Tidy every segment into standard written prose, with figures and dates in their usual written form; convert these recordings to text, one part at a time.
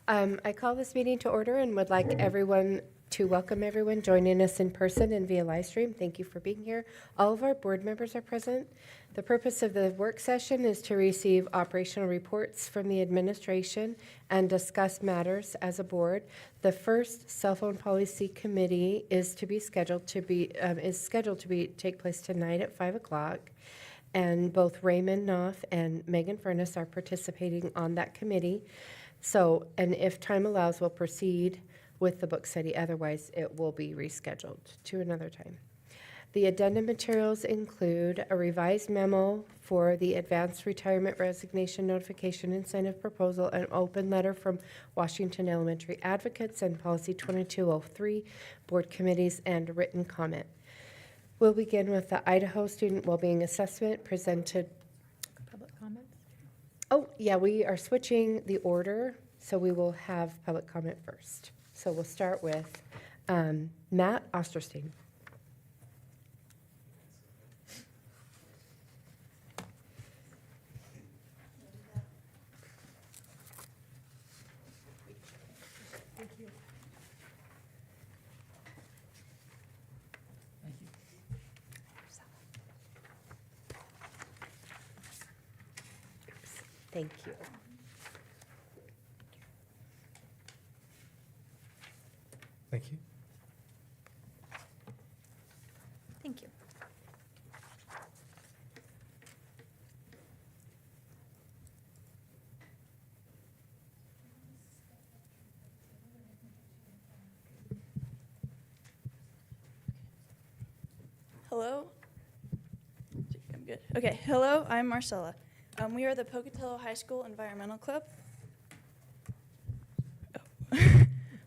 I call this meeting to order and would like everyone to welcome everyone joining us in person and via live stream. Thank you for being here. All of our board members are present. The purpose of the work session is to receive operational reports from the administration and discuss matters as a board. The first cell phone policy committee is scheduled to take place tonight at 5 o'clock. And both Raymond Knopf and Megan Furness are participating on that committee. So, and if time allows, we'll proceed with the book study. Otherwise, it will be rescheduled to another time. The addendum materials include a revised memo for the advanced retirement resignation notification incentive proposal, an open letter from Washington Elementary Advocates, and Policy 2203, board committees, and written comment. We'll begin with the Idaho Student Wellbeing Assessment presented. Public comments? Oh, yeah, we are switching the order, so we will have public comment first. So we'll start with Matt Osterstein. Thank you. Thank you. Thank you. Thank you. Hello? I'm good. Okay, hello, I'm Marcella. We are the Pocatello High School Environmental Club. Oh.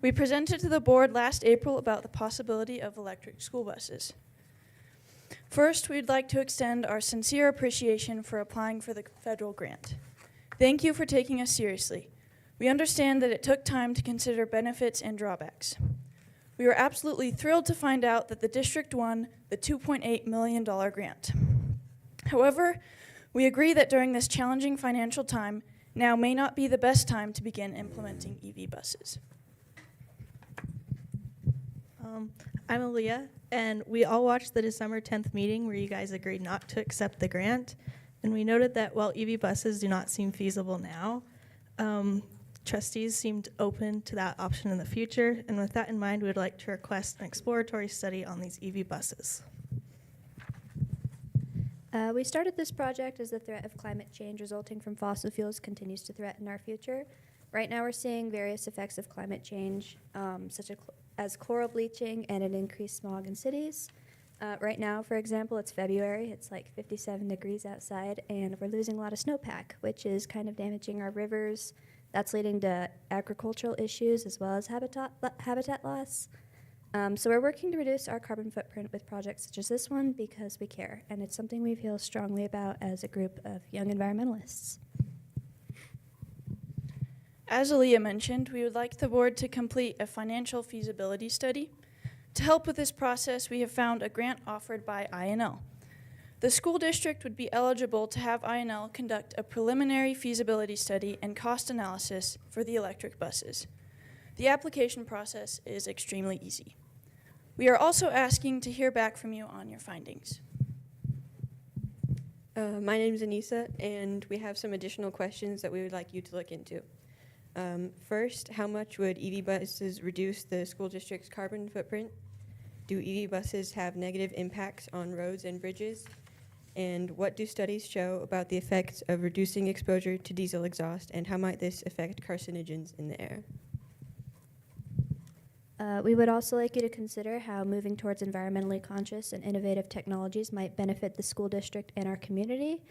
We presented to the board last April about the possibility of electric school buses. First, we'd like to extend our sincere appreciation for applying for the federal grant. Thank you for taking us seriously. We understand that it took time to consider benefits and drawbacks. We were absolutely thrilled to find out that the district won the $2.8 million grant. However, we agree that during this challenging financial time, now may not be the best time to begin implementing EV buses. I'm Aaliyah, and we all watched the December 10th meeting where you guys agreed not to accept the grant. And we noted that while EV buses do not seem feasible now, trustees seemed open to that option in the future. And with that in mind, we would like to request an exploratory study on these EV buses. We started this project as the threat of climate change resulting from fossil fuels continues to threaten our future. Right now we're seeing various effects of climate change, such as chloral bleaching and an increased smog in cities. Right now, for example, it's February, it's like 57 degrees outside, and we're losing a lot of snowpack, which is kind of damaging our rivers. That's leading to agricultural issues as well as habitat loss. So we're working to reduce our carbon footprint with projects such as this one because we care, and it's something we feel strongly about as a group of young environmentalists. As Aaliyah mentioned, we would like the board to complete a financial feasibility study. To help with this process, we have found a grant offered by INL. The school district would be eligible to have INL conduct a preliminary feasibility study and cost analysis for the electric buses. The application process is extremely easy. We are also asking to hear back from you on your findings. My name is Anissa, and we have some additional questions that we would like you to look into. First, how much would EV buses reduce the school district's carbon footprint? Do EV buses have negative impacts on roads and bridges? And what do studies show about the effects of reducing exposure to diesel exhaust, and how might this affect carcinogens in the air? We would also like you to consider how moving towards environmentally conscious and innovative technologies might benefit the school district and our community,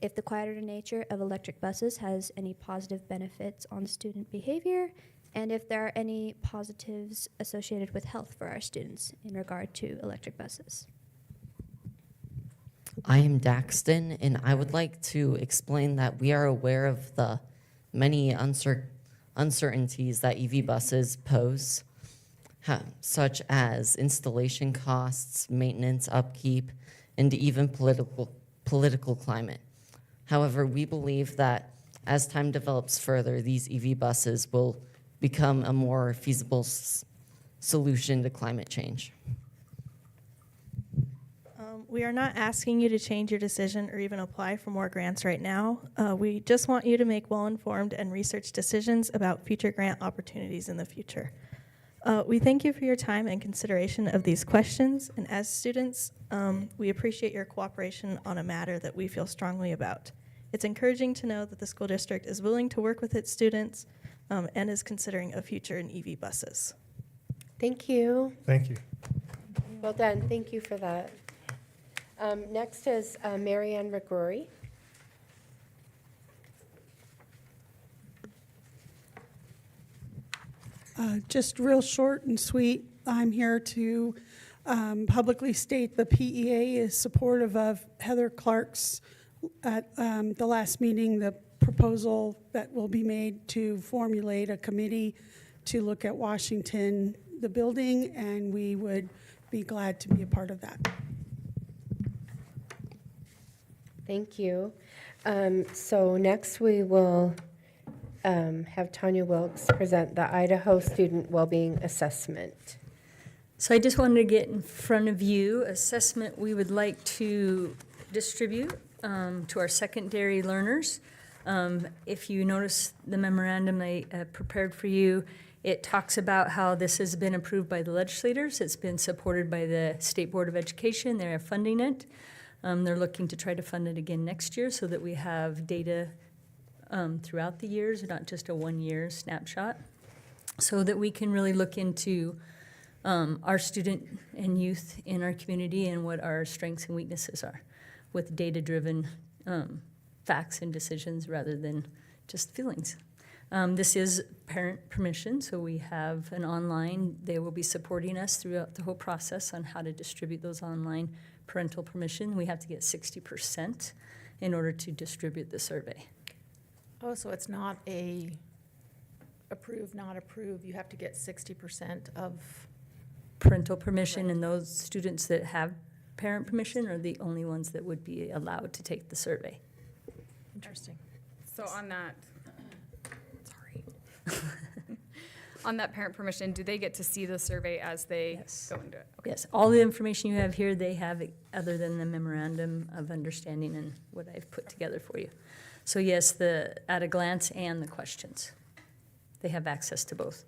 if the quieter nature of electric buses has any positive benefits on student behavior, and if there are any positives associated with health for our students in regard to electric buses. I am Daxton, and I would like to explain that we are aware of the many uncertainties that EV buses pose, such as installation costs, maintenance, upkeep, and even political climate. However, we believe that as time develops further, these EV buses will become a more feasible solution to climate change. We are not asking you to change your decision or even apply for more grants right now. We just want you to make well-informed and researched decisions about future grant opportunities in the future. We thank you for your time and consideration of these questions, and as students, we appreciate your cooperation on a matter that we feel strongly about. It's encouraging to know that the school district is willing to work with its students and is considering a future in EV buses. Thank you. Thank you. Well done. Thank you for that. Next is Marianne McGrory. Just real short and sweet, I'm here to publicly state the PEA is supportive of Heather Clark's, at the last meeting, the proposal that will be made to formulate a committee to look at Washington, the building, and we would be glad to be a part of that. Thank you. So next we will have Tanya Wilkes present the Idaho Student Wellbeing Assessment. So I just wanted to get in front of you assessment we would like to distribute to our secondary learners. If you notice the memorandum I prepared for you, it talks about how this has been approved by the legislators. It's been supported by the State Board of Education. They're funding it. They're looking to try to fund it again next year so that we have data throughout the years, not just a one-year snapshot, so that we can really look into our student and youth in our community and what our strengths and weaknesses are with data-driven facts and decisions rather than just feelings. This is parent permission, so we have an online. They will be supporting us throughout the whole process on how to distribute those online parental permission. We have to get 60% in order to distribute the survey. Oh, so it's not a approve, not approve. You have to get 60% of. Parental permission, and those students that have parent permission are the only ones that would be allowed to take the survey. Interesting. So on that, sorry. On that parent permission, do they get to see the survey as they Yes. go into it? Yes, all the information you have here, they have it, other than the memorandum of understanding and what I've put together for you. So yes, the at a glance and the questions. They have access to both.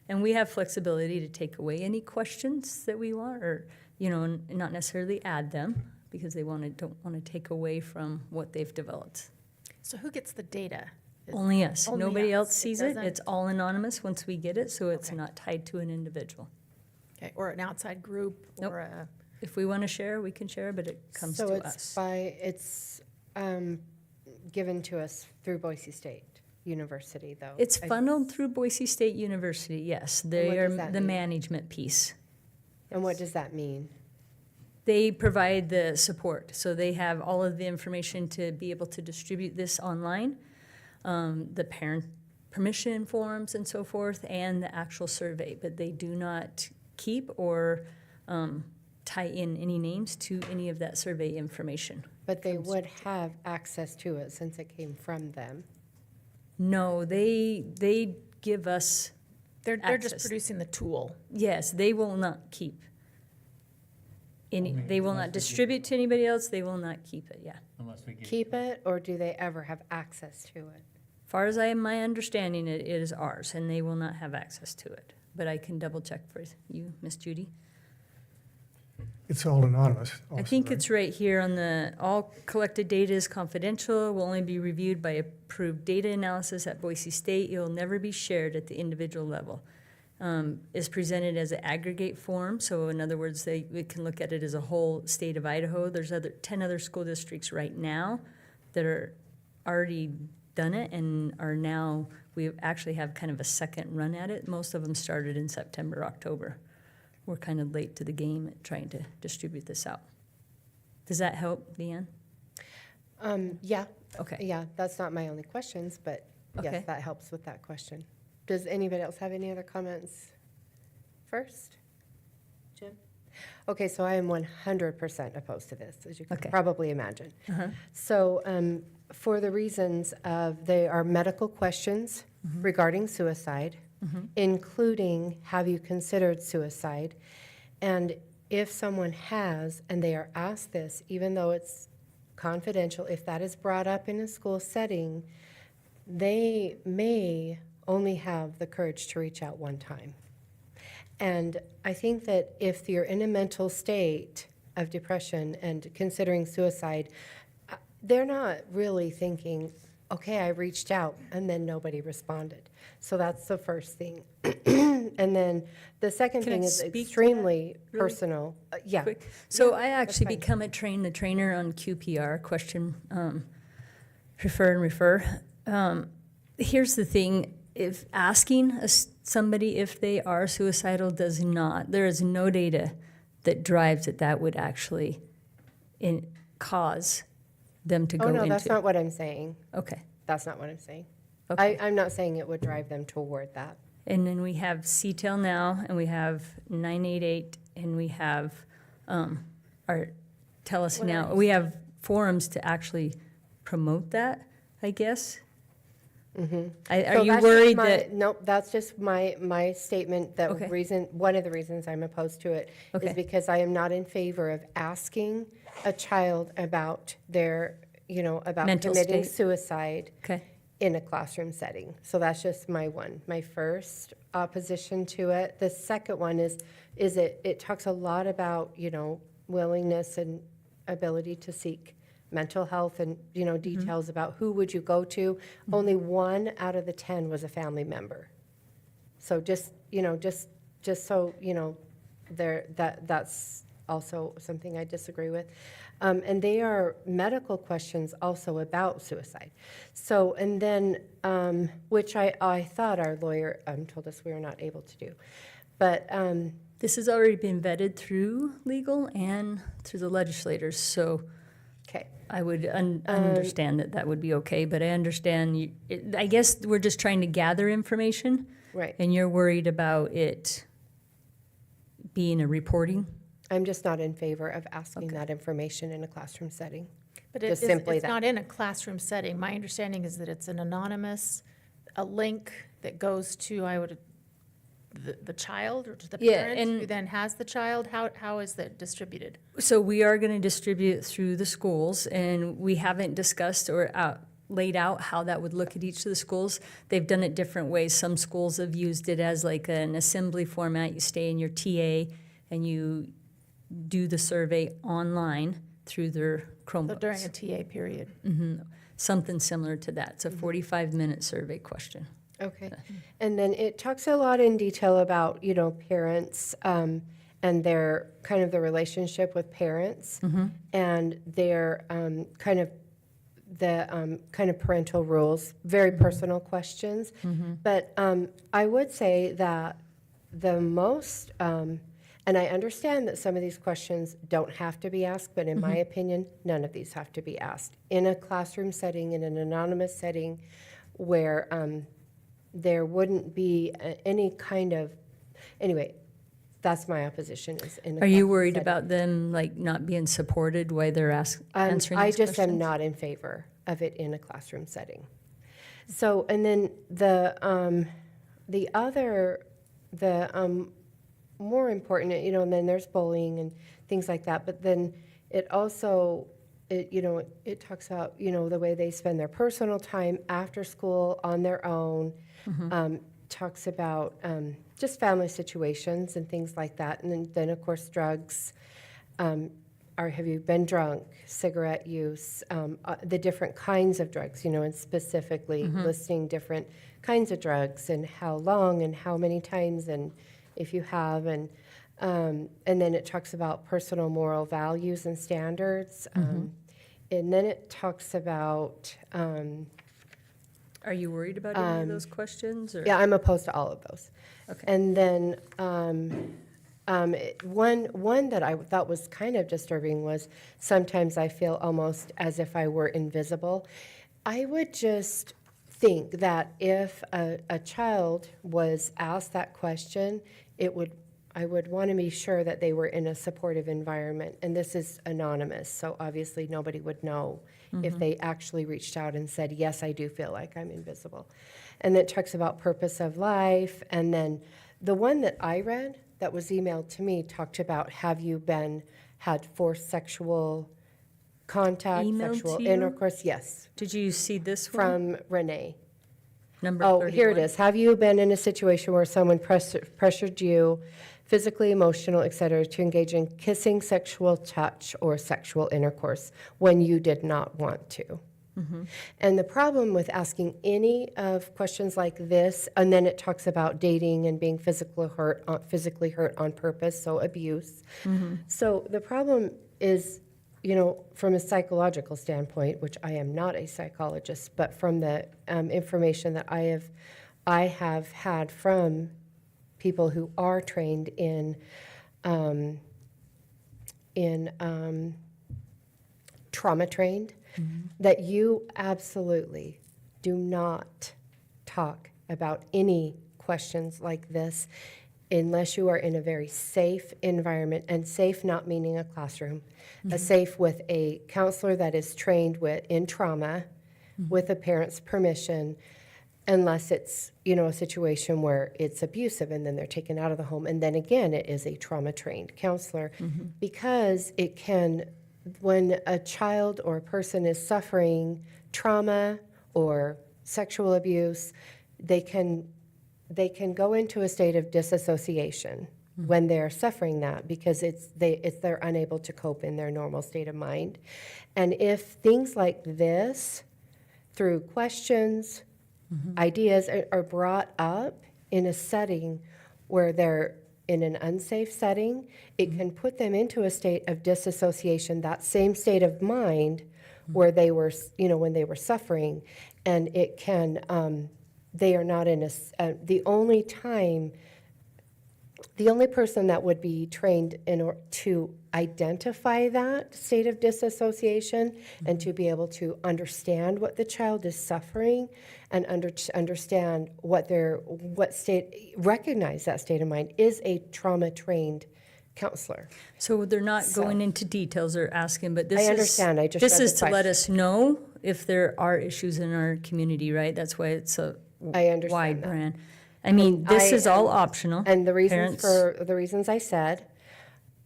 And we have flexibility to take away any questions that we want, or, you know, and not necessarily add them, because they don't want to take away from what they've developed. So who gets the data? Only us. Only Nobody us. else It sees it. doesn't- It's all anonymous once we get it, so it's Okay. not tied to an individual. Okay, or an outside group, Nope. or a, If we want to share, we can share, but it comes So to it's us. it's given to us through Boise State University, though. It's funneled through Boise State University, yes. They what are does that the mean? management piece. And what does that mean? They provide the support, so they have all of the information to be able to distribute this online, the parent permission forms and so forth, and the actual survey, but they do not keep or tie in any names to any of that survey information. But they would have access to it since it came from them. No, they give us, they're just Access. producing the tool. yes, they will not keep any, they will not distribute to anybody else, they will not keep it, yeah. Unless we get. Keep it, or do they ever have access to it? Far as my understanding, it is ours, and they will not have access to it. But I can double check for you, Miss Judy. It's all anonymous. I also, think right? it's right here on the, all collected data is confidential, will only be reviewed by approved data analysis at Boise State. It will never be shared at the individual level. Is presented as an aggregate form, so in other words, we can look at it as a whole state of Idaho. There's 10 other school districts right now that are already done it and are now, we actually have kind of a second run at it. Most of them started in September, October. We're kind of late to the game at trying to distribute this out. Does that help, Deanne? Yeah, Okay. yeah, that's not my only questions, but Okay. yes, that helps with that question. Does anybody else have any other comments first? Jim? Okay, so I am 100% opposed to this, as you can Okay. probably imagine. Uh-huh. So for the reasons of they are medical questions regarding suicide, including, have you considered suicide? And if someone has, and they are asked this, even though it's confidential, if that is brought up in a school setting, they may only have the courage to reach out one time. And I think that if you're in a mental state of depression and considering suicide, they're not really thinking, okay, I reached out and then nobody responded. So that's the first thing. And then the second Can I thing is speak to that extremely really personal. Yeah. Quick. So Yeah, I that's actually fine. become a trainer on QPR, question, refer and refer. Here's the thing, if asking somebody if they are suicidal does not, there is no data that drives that would actually cause them to go Oh, into. no, that's not what I'm saying. Okay, That's not what I'm saying. okay. I'm not saying it would drive them toward that. And then we have CTEL now, and we have 988, and we have our Tell Us What Now. are We have forums to actually promote that, I guess. Are So you that's just worried my- that? Nope, that's just my statement, that Okay. one of the reasons I'm opposed to it Okay. is because I am not in favor of asking a child about their, about Mental committing state. suicide Okay, in a classroom setting. So that's just my first opposition to it. The second one is it talks a lot about, willingness and ability to seek mental health and, details about who would you go to. Only 1 out of the 10 was a family member. So just so, that's also something I disagree with. And they are medical questions also about suicide. So, and then, which I thought our lawyer told us we were not able to do. But, this has already been vetted through legal and through the legislators, so okay. I would understand that would be okay, but I understand, I guess we're just trying to gather information, Right. and you're worried about it being a reporting? I'm just not in favor of asking that information in a classroom setting. But Just it's simply that. not in a classroom setting. My understanding is that it's an anonymous, a link that goes to, the child or to the Yeah, parent and- who then has the child. How is that distributed? So we are going to distribute it through the schools, and we haven't discussed or laid out how that would look at each of the schools. They've done it different ways. Some schools have used it as like an assembly format. You stay in your TA and you do the survey online through their Chromebooks. So during a TA period. Something similar to that. It's a 45-minute survey question. Okay. And then it talks a lot in detail about, parents and their kind of the relationship with parents and their kind of parental rules, very personal questions. But I would say that the most, and I understand that some of these questions don't have to be asked, but in my opinion, none of these have to be asked. In a classroom setting, in an anonymous setting where there wouldn't be any kind of, anyway, that's my opposition is in a Are you classroom worried setting. about them like not being supported while they're answering I these just am questions? not in favor of it in a classroom setting. So, and then the more important, and then there's bullying and things like that, but then it also, it talks about, the way they spend their personal time after school on their own, talks about just family situations and things like that, and then of course, drugs, have you been drunk, cigarette use, the different kinds of drugs, and specifically listing different kinds of drugs and how long and how many times and if you have, and then it talks about personal moral values and standards, and then it talks about, Are you worried about any of those questions? Or? yeah, I'm opposed to all of those. Okay. And then one that I thought was kind of disturbing was sometimes I feel almost as if I were invisible. I would just think that if a child was asked that question, it would I would want to be sure that they were in a supportive environment. And this is anonymous, so obviously nobody would know if they actually reached out and said, yes, I do feel like I'm invisible. And it talks about purpose of life. And then the one that I read that was emailed to me talked about, have you had forced sexual contact, Emailed sexual to you? intercourse? Yes, Did you see this one? from Renee. Number Oh, 31. here it is. Have you been in a situation where someone pressured you, physically, emotional, et cetera, to engage in kissing, sexual touch, or sexual intercourse when you did not want to? And the problem with asking any of questions like this, and then it talks about dating and being physically hurt on purpose, so abuse. So the problem is, from a psychological standpoint, which I am not a psychologist, but from the information that I have had from people who are trained in trauma trained, that you absolutely do not talk about any questions like this unless you are in a very safe environment, and safe not meaning a classroom, a safe with a counselor that is trained in trauma with a parent's permission, unless it's, a situation where it's abusive and then they're taken out of the home. And then again, it is a trauma-trained counselor, because it can, when a child or a person is suffering trauma or sexual abuse, they can go into a state of disassociation when they're suffering that, because they're unable to cope in their normal state of mind. And if things like this, through questions, ideas, are brought up in a setting where they're in an unsafe setting, it can put them into a state of disassociation, that same state of mind where they were, when they were suffering. And it can, they are not in the only person that would be trained to identify that state of disassociation and to be able to understand what the child is suffering and understand recognize that state of mind is a trauma-trained counselor. So they're not going into details or asking, but this is. I understand. I just This read is the to let question. us know if there are issues in our community, right? That's why it's a I understand wide that. brand. I mean, this I is all am- optional. And the Parents- reasons I said,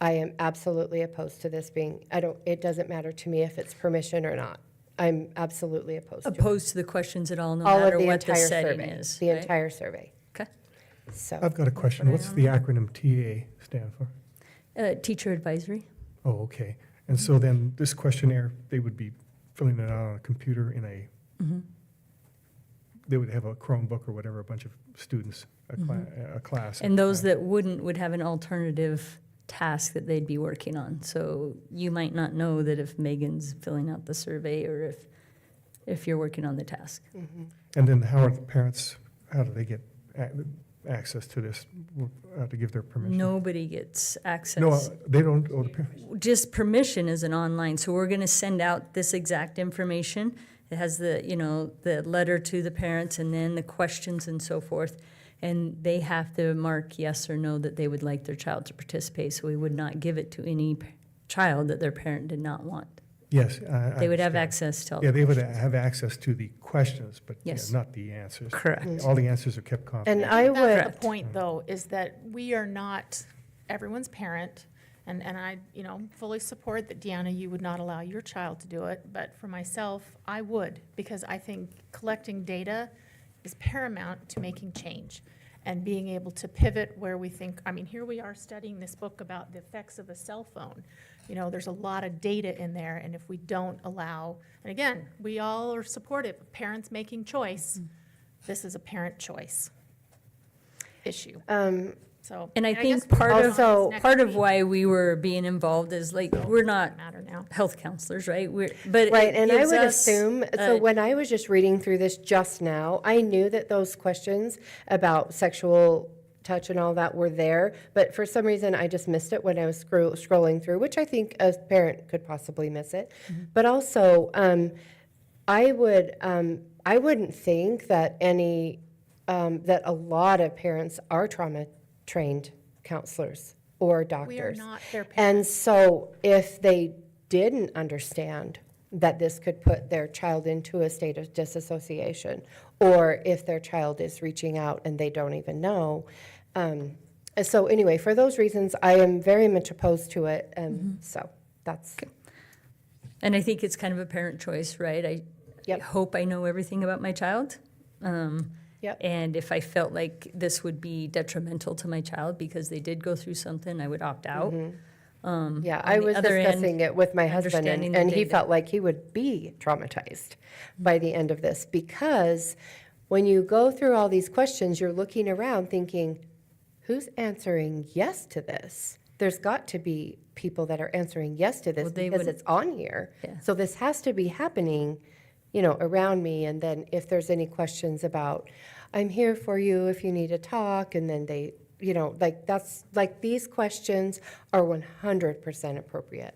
I am absolutely opposed to this being, it doesn't matter to me if it's permission or not. I'm absolutely opposed to it. Opposed to the questions at all, no All matter of the what the entire setting survey, is. the right? entire survey. Okay. So, I've got a question. What's the acronym TA stand for? Teacher advisory. Oh, okay. And so then this questionnaire, they would be filling it out on a computer in a, they would have a Chromebook or whatever, a bunch of students, a class. And those that wouldn't would have an alternative task that they'd be working on. So you might not know that if Megan's filling out the survey or if you're working on the task. And then how are the parents, how do they get access to this, to give their permission? Nobody gets access. No, they don't, oh, the parents. Just permission is an online, so we're gonna send out this exact information. It has the letter to the parents and then the questions and so forth. And they have to mark yes or no that they would like their child to participate, so we would not give it to any child that their parent did not want. Yes. They would have understand. access to all. Yeah, the they would questions. have access to the questions, but yeah, Yes. not the answers. Correct. All the answers are kept confidential. and I would, That's the point, though, is that we are not everyone's parent, and I, fully support that, Deanna, you would not allow your child to do it, but for myself, I would, because I think collecting data is paramount to making change and being able to pivot where we think, here we are studying this book about the effects of a cell phone. There's a lot of data in there, and if we don't allow, and again, we all are supportive of parents making choice, this is a parent choice issue. So. And I guess think we'll part vote of, on this next part of week. why we were being involved is we're not Matter now. health counselors, right? But right, it and I gives would us assume, so when I was just reading through this just now, I knew that those questions about sexual touch and all that were there, but for some reason I just missed it when I was scrolling through, which I think a parent could possibly miss it. But also, I wouldn't think that that a lot of parents are trauma-trained counselors or We are doctors. not their And parents. so if they didn't understand that this could put their child into a state of disassociation, or if their child is reaching out and they don't even know. So anyway, for those reasons, I am very much opposed to it. So that's, And I think it's kind of a parent choice, right? I Yep. hope I know everything about my child. Yep. And if I felt like this would be detrimental to my child because they did go through something, I would opt out. yeah, On I the was other end, discussing it with my husband, understanding and the he data. felt like he would be traumatized by the end of this, because when you go through all these questions, you're looking around thinking, who's answering yes to this? There's got to be people that are answering yes to this Well, they because would- it's on here. Yeah. So this has to be happening, around me. And then if there's any questions about, I'm here for you if you need to talk, and then they, these questions are 100% appropriate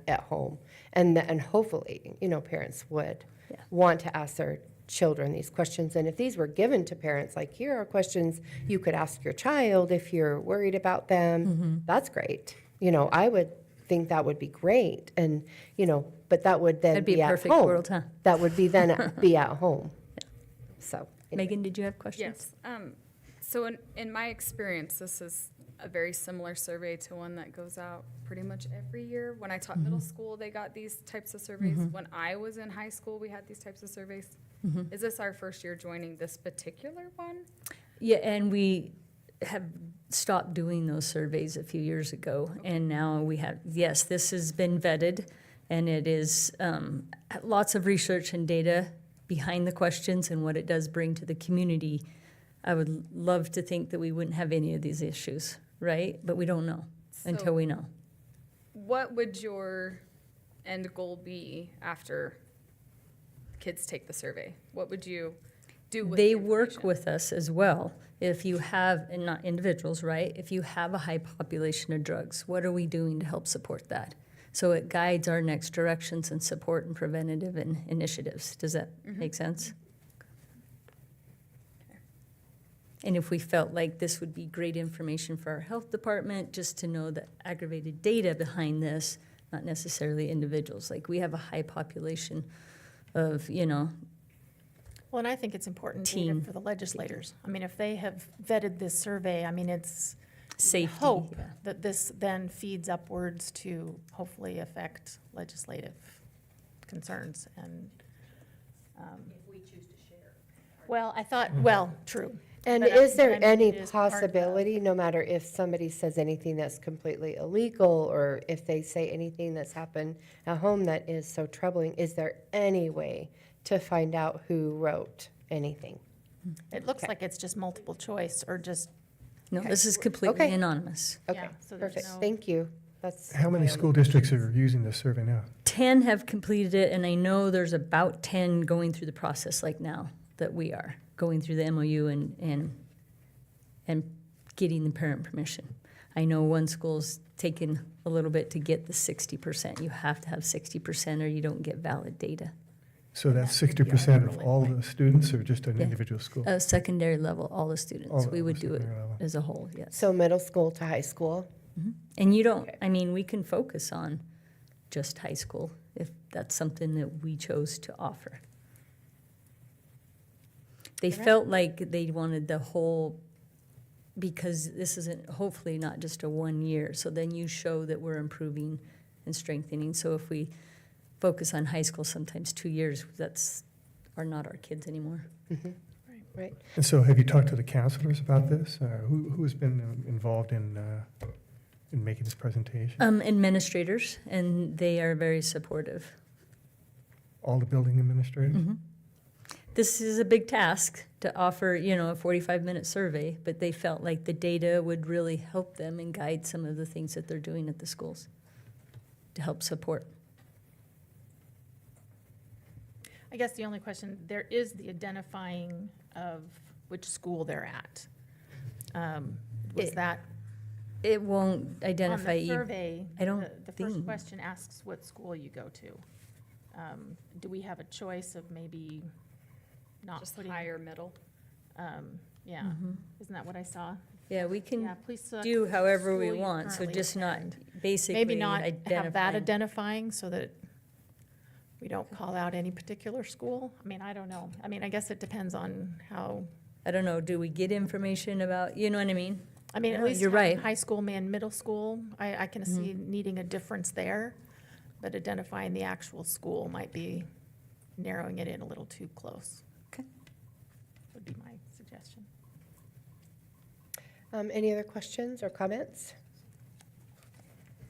at home. And hopefully, parents would Yeah. want to ask their children these questions. And if these were given to parents, like, here are questions you could ask your child if you're worried about them, that's great. I would think that would be great. And, but that would then That'd be be a at perfect home. world, huh? That would be then be at home. So. anyway. Megan, did you have questions? Yes. So in my experience, this is a very similar survey to one that goes out pretty much every year. When I taught middle school, they got these types of surveys. When I was in high school, we had these types of surveys. Is this our first year joining this particular one? Yeah, and we have stopped doing those surveys a few years ago, and now we have, yes, this has been vetted, and it is lots of research and data behind the questions and what it does bring to the community. I would love to think that we wouldn't have any of these issues, right? But we don't know until So- we know. What would your end goal be after kids take the survey? What would you do with They the work information? with us as well. If you have, and not individuals, right? If you have a high population of drugs, what are we doing to help support that? So it guides our next directions and support and preventative initiatives. Does that make sense? And if we felt like this would be great information for our health department, just to know the aggravated data behind this, not necessarily individuals. Like, we have a high population of, Well, and I think it's important data Teen. for the legislators. I mean, if they have vetted this survey, I mean, it's safety. hope yeah. that this then feeds upwards to hopefully affect legislative concerns and. If we choose to share. Well, I thought, well, true. And But, is there I mean, any it is part of the- possibility, no matter if somebody says anything that's completely illegal, or if they say anything that's happened at home that is so troubling, is there any way to find out who wrote anything? It looks like it's just multiple choice or just, No, this is completely Okay. anonymous. Okay, Yeah, so there's perfect, no- thank you. That's How many my school only districts questions. are using this survey now? 10 have completed it, and I know there's about 10 going through the process like now that we are, going through the MOU and getting the parent permission. I know one school's taken a little bit to get the 60%. You have to have 60% or you don't get valid data. So that's that would be 60% of our all ruling, the students, or just an Yeah. individual school? Secondary level, all the All students. We of would the do it secondary level. as a whole, yes. So middle school to high school? And you don't, Okay. I mean, we can focus on just high school if that's something that we chose to offer. They felt like they wanted the whole, because this isn't, hopefully not just a 1 year, so then you show that we're improving and strengthening. So if we focus on high school, sometimes 2 years, are not our kids anymore. Right. And so have you talked to the counselors about this? Who has been involved in making this presentation? Administrators, and they are very supportive. All the building administrators? This is a big task to offer, a 45-minute survey, but they felt like the data would really help them and guide some of the things that they're doing at the schools to help support. I guess the only question, there is the identifying of which school they're at. Was It- that It won't on identify the you. survey? I don't The first think- question asks what school you go to. Do we have a choice of maybe not Just putting? higher middle? Yeah, isn't that what I saw? Yeah, we can Yeah, please select do however school we you want, so currently just not attend. basically Maybe not have that identifying. identifying so that we don't call out any particular school. I mean, I don't know. I mean, I guess it depends on how, I don't know, do we get information about, you know what I mean? I mean, Yeah, at least you're having right. high school and middle school, I can see needing a difference there. But identifying the actual school might be narrowing it in a little too close. Okay. Would be my suggestion. Any other questions or comments?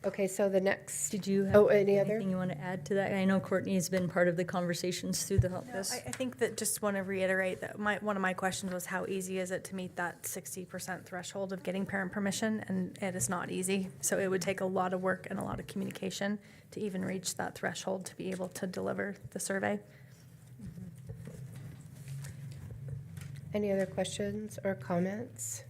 Okay, so the next, Did you Oh, have any other? anything you want to add to that? I know Courtney has been part of the conversations through the help No, desk. I think that just want to reiterate that one of my questions was how easy is it to meet that 60% threshold of getting parent permission, and it is not easy. So it would take a lot of work and a lot of communication to even reach that threshold to be able to deliver the survey. Any other questions or comments?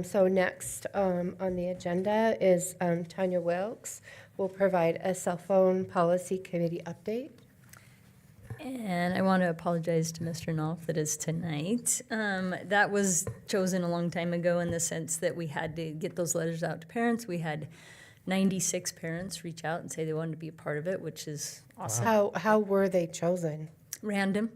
So next on the agenda is Tanya Wilkes will provide a cell phone policy committee update. And I want to apologize to Mr. Knopf that is tonight. That was chosen a long time ago in the sense that we had to get those letters out to parents. We had 96 parents reach out and say they wanted to be a part of it, which is awesome. How were they chosen? Random.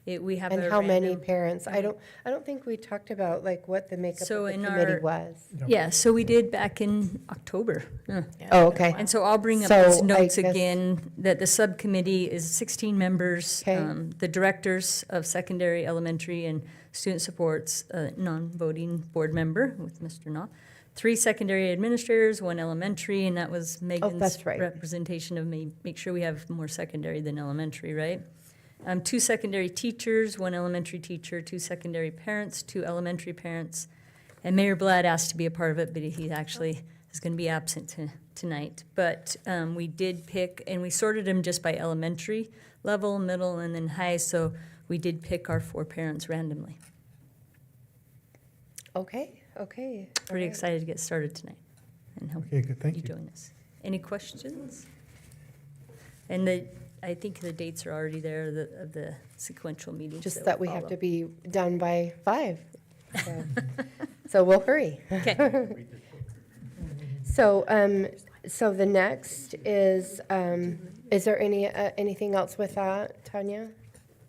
We have And a how many random- parents? I don't think we talked about like what the makeup So of the in committee our- was. Yeah, so we did back in October. Oh, okay. And so I'll bring up So, those I notes guess- again, that the subcommittee is 16 members. Okay. The directors of secondary, elementary, and student supports, non-voting board member with Mr. Knopf. 3 secondary administrators, 1 elementary, and that was Megan's that's right. representation of make sure we have more secondary than elementary, right? 2 secondary teachers, 1 elementary teacher, 2 secondary parents, 2 elementary parents. And Mayor Blatt asked to be a part of it, but he actually is going to be absent tonight. But we did pick, and we sorted them just by elementary level, middle, and then high, so we did pick our 4 parents randomly. Okay. Pretty all right. excited to get started tonight and hope Okay, good, thank you you. join us. Any questions? And I think the dates are already there of the sequential meetings. Just will that we have follow. to be done by 5. So we'll hurry. Okay. So, so the next is there anything else with that, Tanya?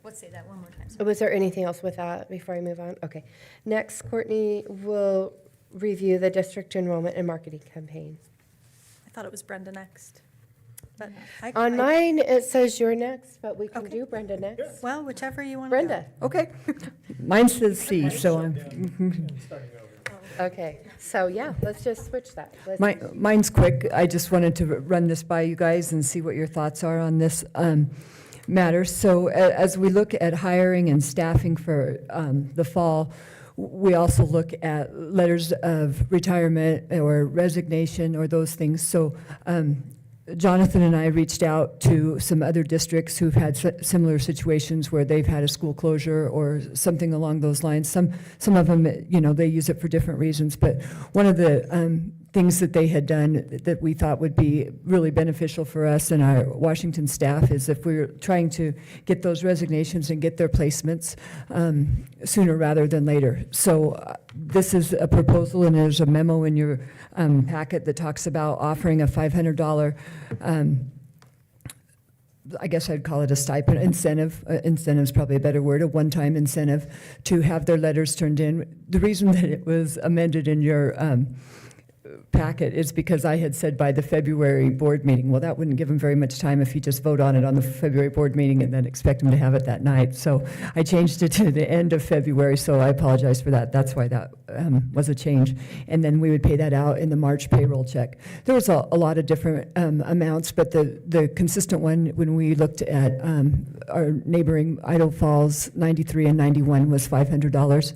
Let's say that one more time. Was there anything else with that before I move on? Okay. Next, Courtney will review the district enrollment and marketing campaign. I thought it was Brenda next. But On mine, it says you're next, but we can Okay. do Brenda next. Well, whichever you want. Brenda, Okay. Mine says C, so I'm, okay. So, yeah, let's just switch that. mine's quick. I just wanted to run this by you guys and see what your thoughts are on this matter. So as we look at hiring and staffing for the fall, we also look at letters of retirement or resignation or those things. So Jonathan and I reached out to some other districts who've had similar situations where they've had a school closure or something along those lines. Some of them, they use it for different reasons, but one of the things that they had done that we thought would be really beneficial for us and our Washington staff is if we're trying to get those resignations and get their placements sooner rather than later. So this is a proposal, and there's a memo in your packet that talks about offering a $500 I guess I'd call it a stipend, incentive. Incentive's probably a better word, a one-time incentive to have their letters turned in. The reason that it was amended in your packet is because I had said by the February board meeting. Well, that wouldn't give them very much time if you just vote on it on the February board meeting and then expect them to have it that night. So I changed it to the end of February, so I apologize for that. That's why that was a change. And then we would pay that out in the March payroll check. There was a lot of different amounts, but the consistent one when we looked at our neighboring Idaho Falls, 93 and 91 was $500.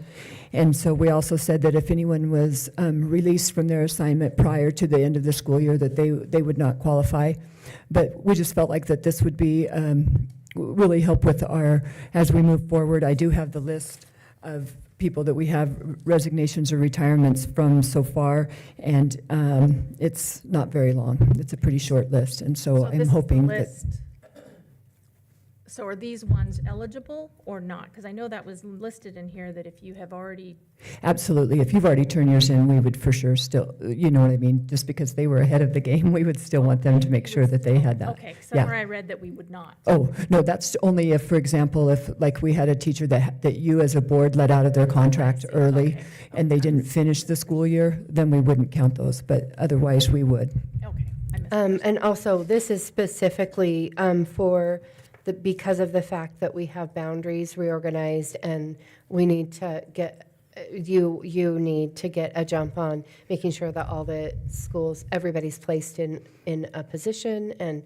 And so we also said that if anyone was released from their assignment prior to the end of the school year, that they would not qualify. But we just felt like that this would be really help with as we move forward. I do have the list of people that we have resignations or retirements from so far, and it's not very long. It's a pretty short list, and so I'm hoping that. So are these ones eligible or not? Because I know that was listed in here that if you have already, Absolutely. If you've already turned yours in, we would for sure still, you know what I mean? Just because they were ahead of the game, we would still want them to make sure that they had that. okay, Yeah. somewhere I read that we would not. Oh, no, that's only if, for example, if, like, we had a teacher that you as a board let out of their contract early, Okay, and they didn't finish the school year, then we wouldn't count those, but otherwise, we would. Okay, I missed And also, this is specifically because of the fact that we have boundaries reorganized, and we need to get, you need to get a jump on making sure that all the schools, everybody's placed in a position, and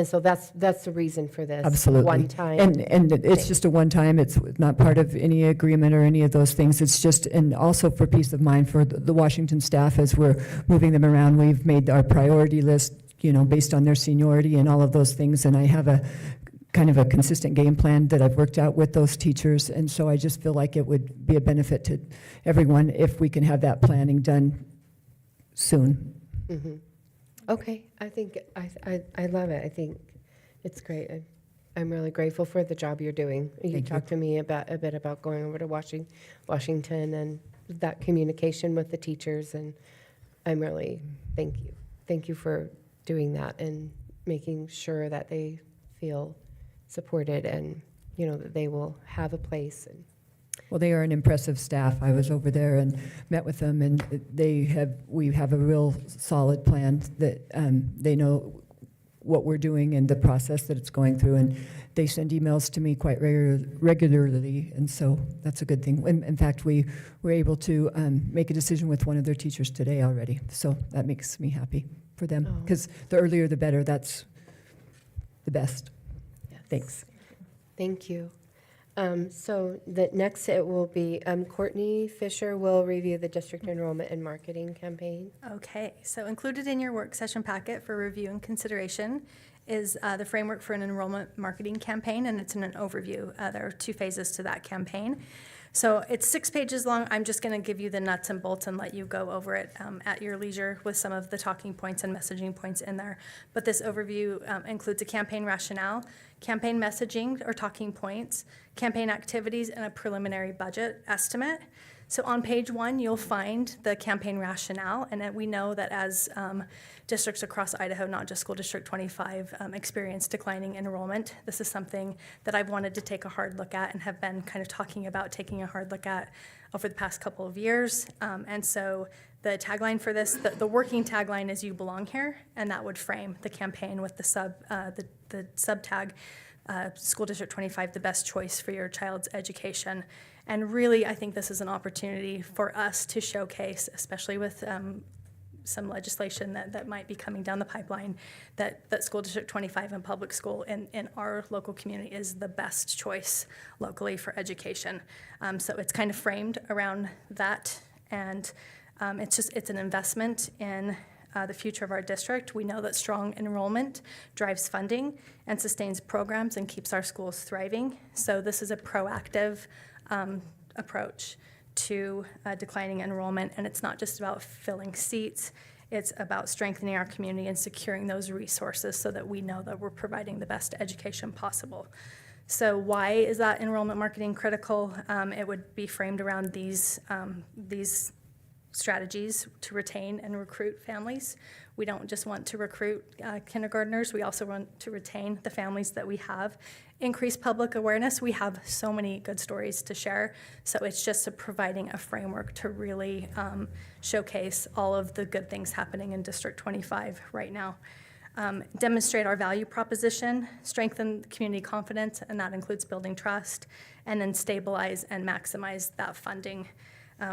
so that's the reason for this. Absolutely. One time. And it's thing. just a one-time, it's not part of any agreement or any of those things. It's just, and also for peace of mind for the Washington staff as we're moving them around, we've made our priority list, you know, based on their seniority and all of those things. And I have a kind of a consistent game plan that I've worked out with those teachers. And so I just feel like it would be a benefit to everyone if we can have that planning done soon. Mhm. Okay, I think, I love it. I think it's great. I'm really grateful for the job you're doing. You Thank you. talked to me a bit about going over to Washington and that communication with the teachers, and I'm really, thank you. Thank you for doing that and making sure that they feel supported and, you know, that they will have a place. And Well, they are an impressive staff. I was over there and met with them, and we have a real solid plan that they know what we're doing and the process that it's going through, and they send emails to me quite regularly, and so that's a good thing. In fact, we were able to make a decision with one of their teachers today already, so that makes me happy for them, Oh. because the earlier the better. That's the best. yes. Thanks. Thank you. So the next it will be Courtney Fisher will review the district enrollment and marketing campaign. Okay, so included in your work session packet for review and consideration is the framework for an enrollment marketing campaign, and it's in an overview. There are 2 phases to that campaign. So it's 6 pages long. I'm just going to give you the nuts and bolts and let you go over it at your leisure with some of the talking points and messaging points in there. But this overview includes a campaign rationale, campaign messaging or talking points, campaign activities, and a preliminary budget estimate. So on page 1, you'll find the campaign rationale, and we know that as districts across Idaho, not just School District 25, experience declining enrollment, this is something that I've wanted to take a hard look at and have been kind of talking about taking a hard look at over the past couple of years. And so the tagline for this, the working tagline is "You belong here," and that would frame the campaign with the sub tag. School District 25, the best choice for your child's education. And really, I think this is an opportunity for us to showcase, especially with some legislation that might be coming down the pipeline, that School District 25 and public school in our local community is the best choice locally for education. So it's kind of framed around that, and it's an investment in the future of our district. We know that strong enrollment drives funding and sustains programs and keeps our schools thriving. So this is a proactive approach to declining enrollment, and it's not just about filling seats. It's about strengthening our community and securing those resources so that we know that we're providing the best education possible. So why is that enrollment marketing critical? It would be framed around these strategies to retain and recruit families. We don't just want to recruit kindergartners, we also want to retain the families that we have. Increase public awareness. We have so many good stories to share, so it's just providing a framework to really showcase all of the good things happening in District 25 right now. Demonstrate our value proposition, strengthen community confidence, and that includes building trust, and then stabilize and maximize that funding.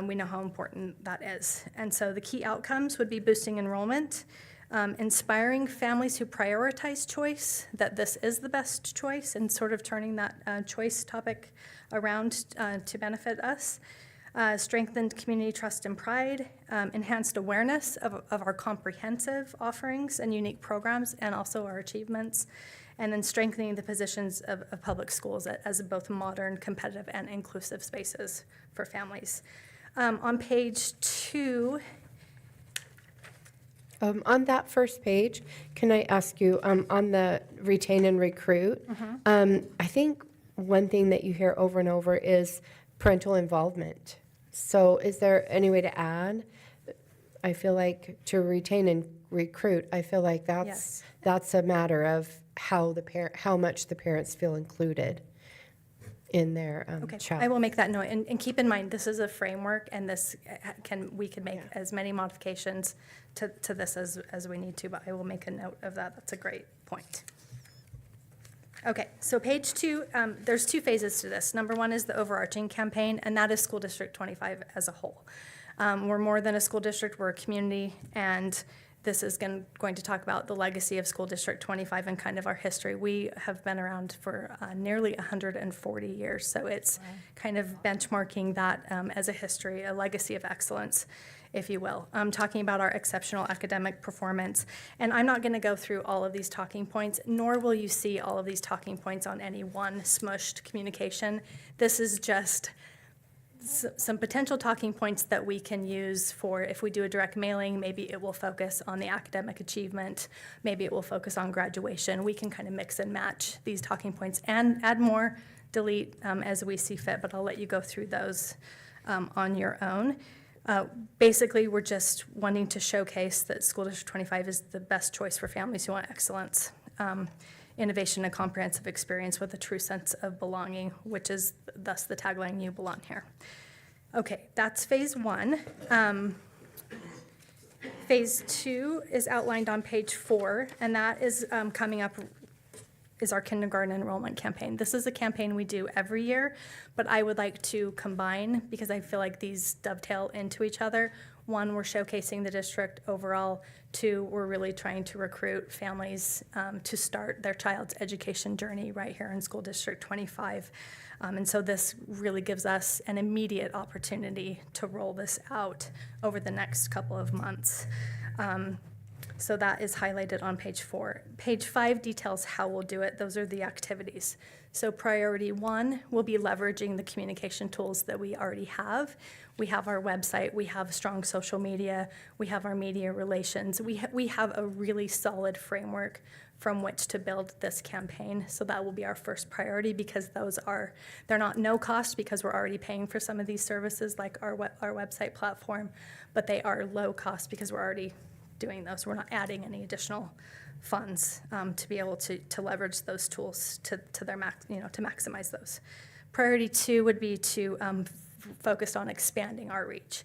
We know how important that is. And so the key outcomes would be boosting enrollment, inspiring families who prioritize choice, that this is the best choice, and sort of turning that choice topic around to benefit us. Strengthened community trust and pride, enhanced awareness of our comprehensive offerings and unique programs, and also our achievements, and then strengthening the positions of public schools as both modern, competitive, and inclusive spaces for families. On page 2, On that first page, can I ask you, on the retain and recruit, I think one thing that you hear over and over is parental involvement. So is there any way to add? I feel like to retain and recruit, I feel like Yes. that's a matter of how much the parents feel included in their Okay, child. I will make that note, and keep in mind, this is a framework, and we can make as many modifications to this as we need to, but I will make a note of that. That's a great point. Okay, so page 2, there's 2 phases to this. Number 1 is the overarching campaign, and that is School District 25 as a whole. We're more than a school district, we're a community, and this is going to talk about the legacy of School District 25 and kind of our history. We have been around for nearly 140 years, so it's kind of benchmarking that as a history, a legacy of excellence, if you will. Talking about our exceptional academic performance. And I'm not going to go through all of these talking points, nor will you see all of these talking points on any one smushed communication. This is just some potential talking points that we can use for if we do a direct mailing. Maybe it will focus on the academic achievement. Maybe it will focus on graduation. We can kind of mix and match these talking points and add more, delete as we see fit, but I'll let you go through those on your own. Basically, we're just wanting to showcase that School District 25 is the best choice for families who want excellence, innovation, and comprehensive experience with a true sense of belonging, which is thus the tagline, "You belong here." Okay, that's phase 1. Phase 2 is outlined on page 4, and that is coming up is our kindergarten enrollment campaign. This is a campaign we do every year, but I would like to combine because I feel like these dovetail into each other. 1, we're showcasing the district overall. 2, we're really trying to recruit families to start their child's education journey right here in School District 25. And so this really gives us an immediate opportunity to roll this out over the next couple of months. So that is highlighted on page 4. Page 5 details how we'll do it. Those are the activities. So priority 1 will be leveraging the communication tools that we already have. We have our website, we have strong social media, we have our media relations. We have a really solid framework from which to build this campaign. So that will be our first priority because they're not no cost because we're already paying for some of these services like our website platform, but they are low cost because we're already doing those. We're not adding any additional funds to be able to leverage those tools to maximize those. Priority 2 would be to focus on expanding our reach.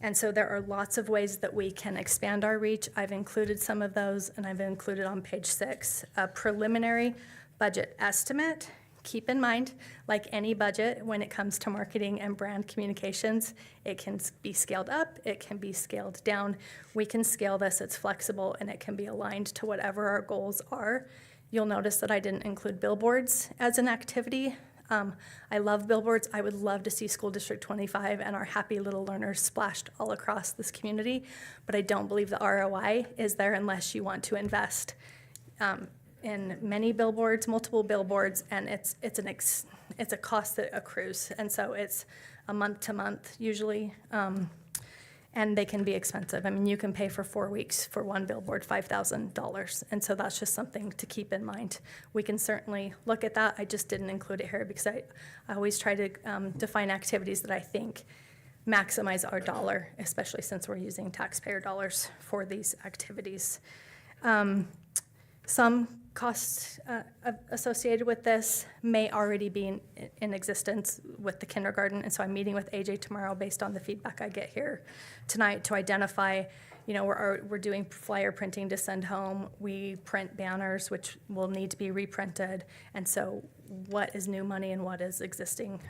And so there are lots of ways that we can expand our reach. I've included some of those, and I've included on page 6 a preliminary budget estimate. Keep in mind, like any budget, when it comes to marketing and brand communications, it can be scaled up, it can be scaled down. We can scale this, it's flexible, and it can be aligned to whatever our goals are. You'll notice that I didn't include billboards as an activity. I love billboards. I would love to see School District 25 and our happy little learners splashed all across this community, but I don't believe the ROI is there unless you want to invest in many billboards, multiple billboards, and it's a cost that accrues, and so it's a month to month usually, and they can be expensive. I mean, you can pay for 4 weeks for one billboard $5,000, and so that's just something to keep in mind. We can certainly look at that. I just didn't include it here because I always try to define activities that I think maximize our dollar, especially since we're using taxpayer dollars for these activities. Some costs associated with this may already be in existence with the kindergarten, and so I'm meeting with AJ tomorrow based on the feedback I get here tonight to identify, we're doing flyer printing to send home. We print banners, which will need to be reprinted, and so what is new money and what is existing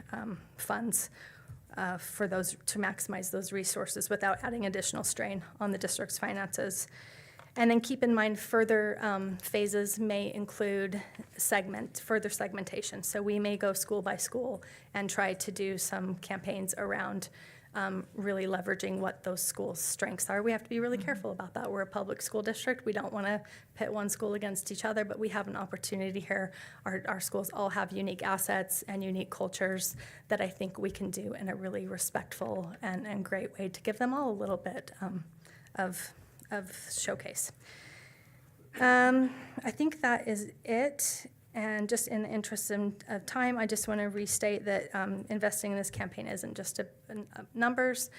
funds for those to maximize those resources without adding additional strain on the district's finances. And then keep in mind further phases may include further segmentation. So we may go school by school and try to do some campaigns around really leveraging what those schools' strengths are. We have to be really careful about that. We're a public school district. We don't want to pit one school against each other, but we have an opportunity here. Our schools all have unique assets and unique cultures that I think we can do in a really respectful and great way to give them all a little bit of of Showcase. I think that is it. And just in the interest of time, I just want to restate that investing in this campaign isn't just numbers.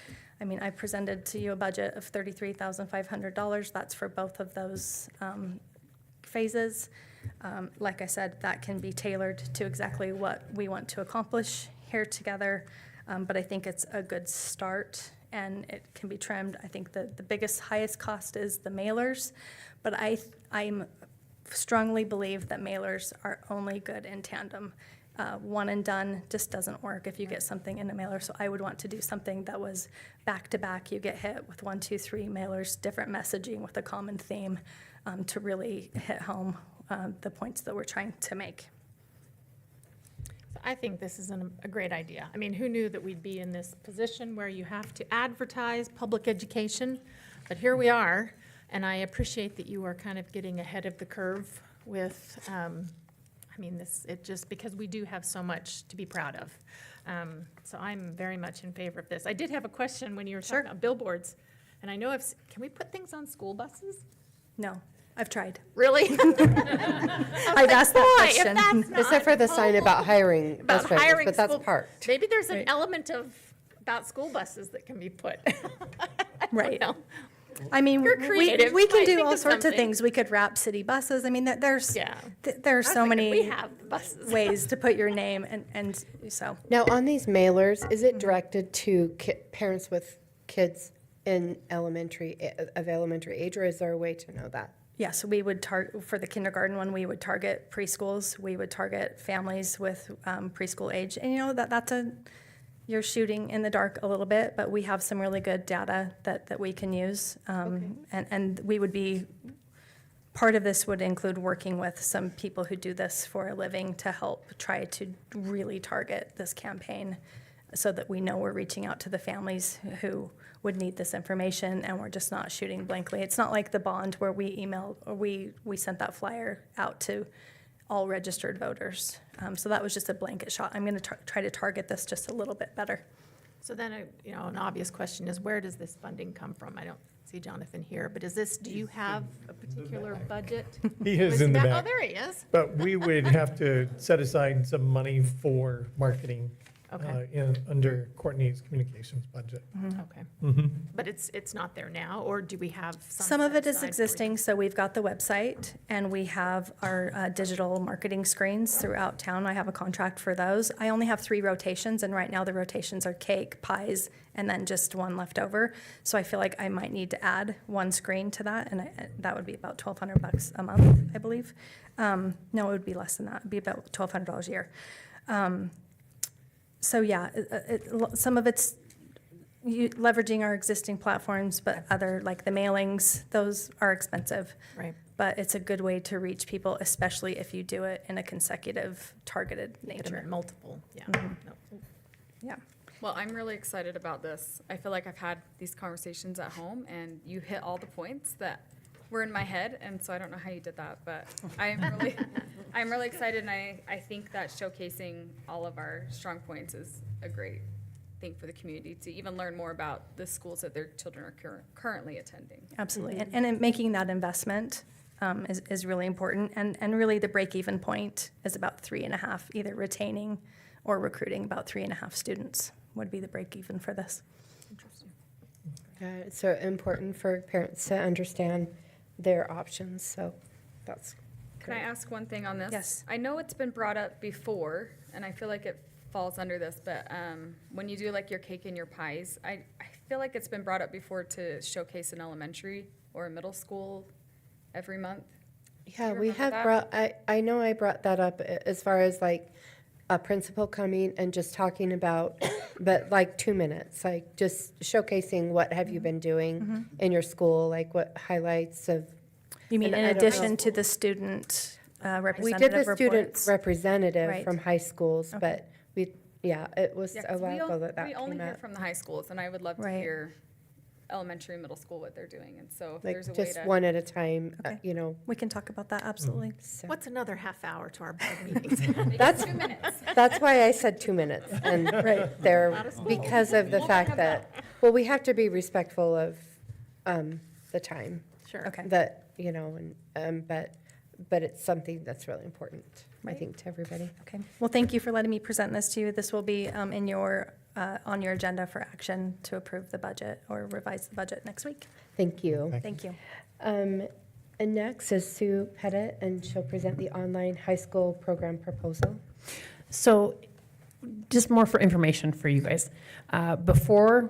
I mean, I presented to you a budget of $33,500. That's for both of those phases. Like I said, that can be tailored to exactly what we want to accomplish here together. But I think it's a good start, and it can be trimmed. I think the biggest, highest cost is the mailers, but I'm strongly believe that mailers are only good in tandem. One and done just doesn't work if you get something in a mailer. So I would want to do something that was back to back. You get hit with 1, 2, 3 mailers, different messaging with a common theme to really hit home the points that we're trying to make. I think this is a great idea. I mean, who knew that we'd be in this position where you have to advertise public education? But here we are, and I appreciate that you are kind of getting ahead of the curve with, just because we do have so much to be proud of. So I'm very much in favor of this. I did have a question when you were talking about billboards, and I know can we put things on school buses? No, I've tried. Really? I've asked that question. Except for the sign about hiring bus drivers, but that's parked. Maybe there's an element about school buses that can be put. Right. know. I mean, You're creative. we can Might do think all of sorts of something. things. We could wrap city buses. I mean, there's Yeah. there's so many We have buses. ways to put your name, and so. Now, on these mailers, is it directed to parents with kids in elementary age, or is there a way to know that? Yes, we would target, for the kindergarten one, we would target preschools. We would target families with preschool age. And you're shooting in the dark a little bit, but we have some really good data that we can use. And we would be, part of this would include working with some people who do this for a living to help try to really target this campaign so that we know we're reaching out to the families who would need this information, and we're just not shooting blankly. It's not like the bond where we emailed, or we sent that flyer out to all registered voters. So that was just a blanket shot. I'm going to try to target this just a little bit better. So then, an obvious question is, where does this funding come from? I don't see Jonathan here, but do you have a particular budget? He is in the back. Oh, there he is. But we would have to set aside some money for marketing Okay. under Courtney's communications budget. Okay. But it's not there now, or do we have Some of it is set aside for existing, so we've got the website, and we have our digital marketing screens throughout town. I have a contract for those. I only have 3 rotations, and right now the rotations are cake, pies, and then just one left over. So I feel like I might need to add 1 screen to that, and that would be about $1,200 a month, I believe. No, it would be less than that. It'd be about $1,200 a year. So yeah, some of it's leveraging our existing platforms, but other, like the mailings, those are expensive. Right. But it's a good way to reach people, especially if you do it in a consecutive, targeted Get them nature. at multiple, yeah. No. Yeah. Well, I'm really excited about this. I feel like I've had these conversations at home, and you hit all the points that were in my head, and so I don't know how you did that, but I'm really excited, and I think that showcasing all of our strong points is a great thing for the community to even learn more about the schools that their children are currently attending. Absolutely. And in making that investment is really important. And really the break-even point is about 3.5, either retaining or recruiting. About 3.5 students would be the break-even for this. Interesting. It's so important for parents to understand their options, so that's Can I ask one thing on this? Yes. I know it's been brought up before, and I feel like it falls under this, but when you do like your cake and your pies, I feel like it's been brought up before to showcase an elementary or a middle school every month. Yeah, you we remember have that? brought, I know I brought that up as far as like a principal coming and just talking about, but like 2 minutes, like just showcasing what have you been doing in your school, like what highlights of. You mean And in I don't know. addition to the student representative We did the student reports? representative Right. from high schools, but it was Yeah, a 'cause while ago that we only came hear out. from the high schools, and I would love to Right. hear elementary and middle school what they're doing, and so if Like there's a way just to. one at a time, Okay. We can talk about that, absolutely. so. What's another half hour to our board meetings? That's, 2 minutes. that's why I said 2 minutes, and there, because of the fact that, well, we have to be respectful of the time. Sure. Okay. That, you know, and, but it's something that's really important, I Right. think, to everybody. Okay. Well, thank you for letting me present this to you. This will be in your, on your agenda for action to approve the budget or revise the budget next week. Thank you. Thank you. And next is Sue Pettit, and she'll present the online high school program proposal. So just more for information for you guys. Before,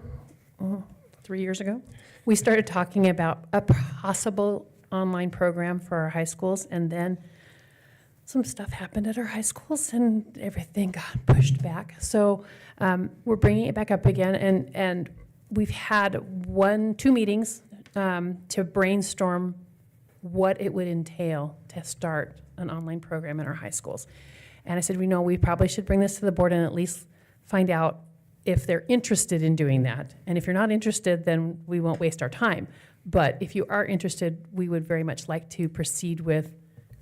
3 years ago, we started talking about a possible online program for our high schools, and then some stuff happened at our high schools and everything got pushed back. So we're bringing it back up again, and we've had 2 meetings to brainstorm what it would entail to start an online program in our high schools. And I said, we probably should bring this to the board and at least find out if they're interested in doing that. And if you're not interested, then we won't waste our time. But if you are interested, we would very much like to proceed with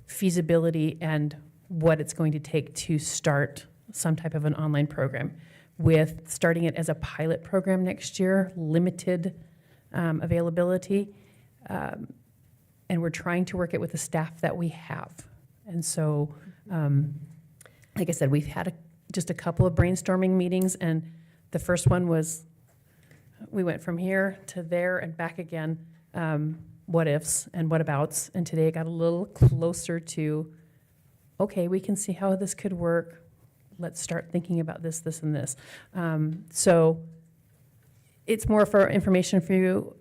feasibility and what it's going to take to start some type of an online program, with starting it as a pilot program next year, limited availability. And we're trying to work it with the staff that we have. And so, like I said, we've had just a couple of brainstorming meetings, and the first one was, we went from here to there and back again, what ifs and what abouts, and today it got a little closer to, okay, we can see how this could work. Let's start thinking about this, this, and this. So it's more for information for you.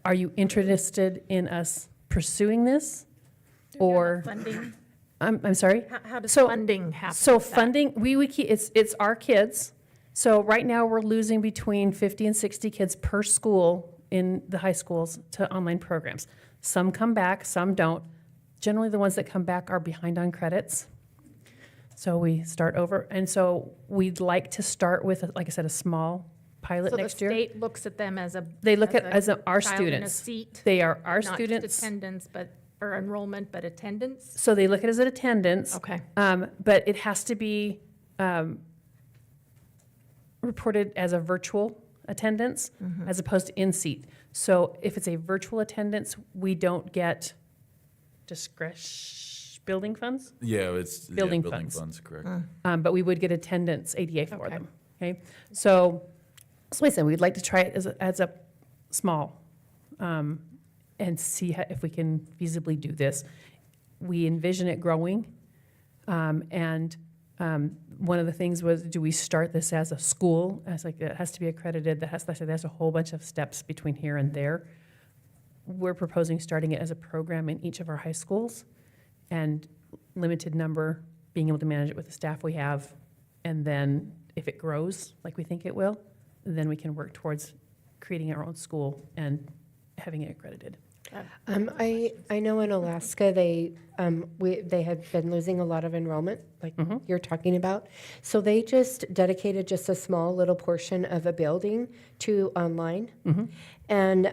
Are you interested in us pursuing this? Or Funding, I'm sorry? how does So- funding happen? So with that? funding, we keep, it's our kids. So right now, we're losing between 50 and 60 kids per school in the high schools to online programs. Some come back, some don't. Generally, the ones that come back are behind on credits. So we start over. And so we'd like to start with, like I said, a small pilot So next the year. state looks at them as a. They look at as our child in a students. seat, They are our not just students. attendance, or enrollment, but attendance? So they look at it as an attendance. Okay. But it has to be reported as a virtual attendance as opposed to in-seat. So if it's a virtual attendance, we don't get building funds, Yeah, it's Building building funds. funds, correct. but we would get attendance ADA for Okay. them. Okay, so like I said, we'd like to try it as a small and see if we can feasibly do this. We envision it growing, and one of the things was, do we start this as a school, as like, it has to be accredited, there's a whole bunch of steps between here and there. We're proposing starting it as a program in each of our high schools, and limited number, being able to manage it with the staff we have, and then if it grows like we think it will, then we can work towards creating our own school and having it accredited. I know in Alaska, they had been losing a lot of enrollment, like you're talking about. So they just dedicated just a small little portion of a building to online. And,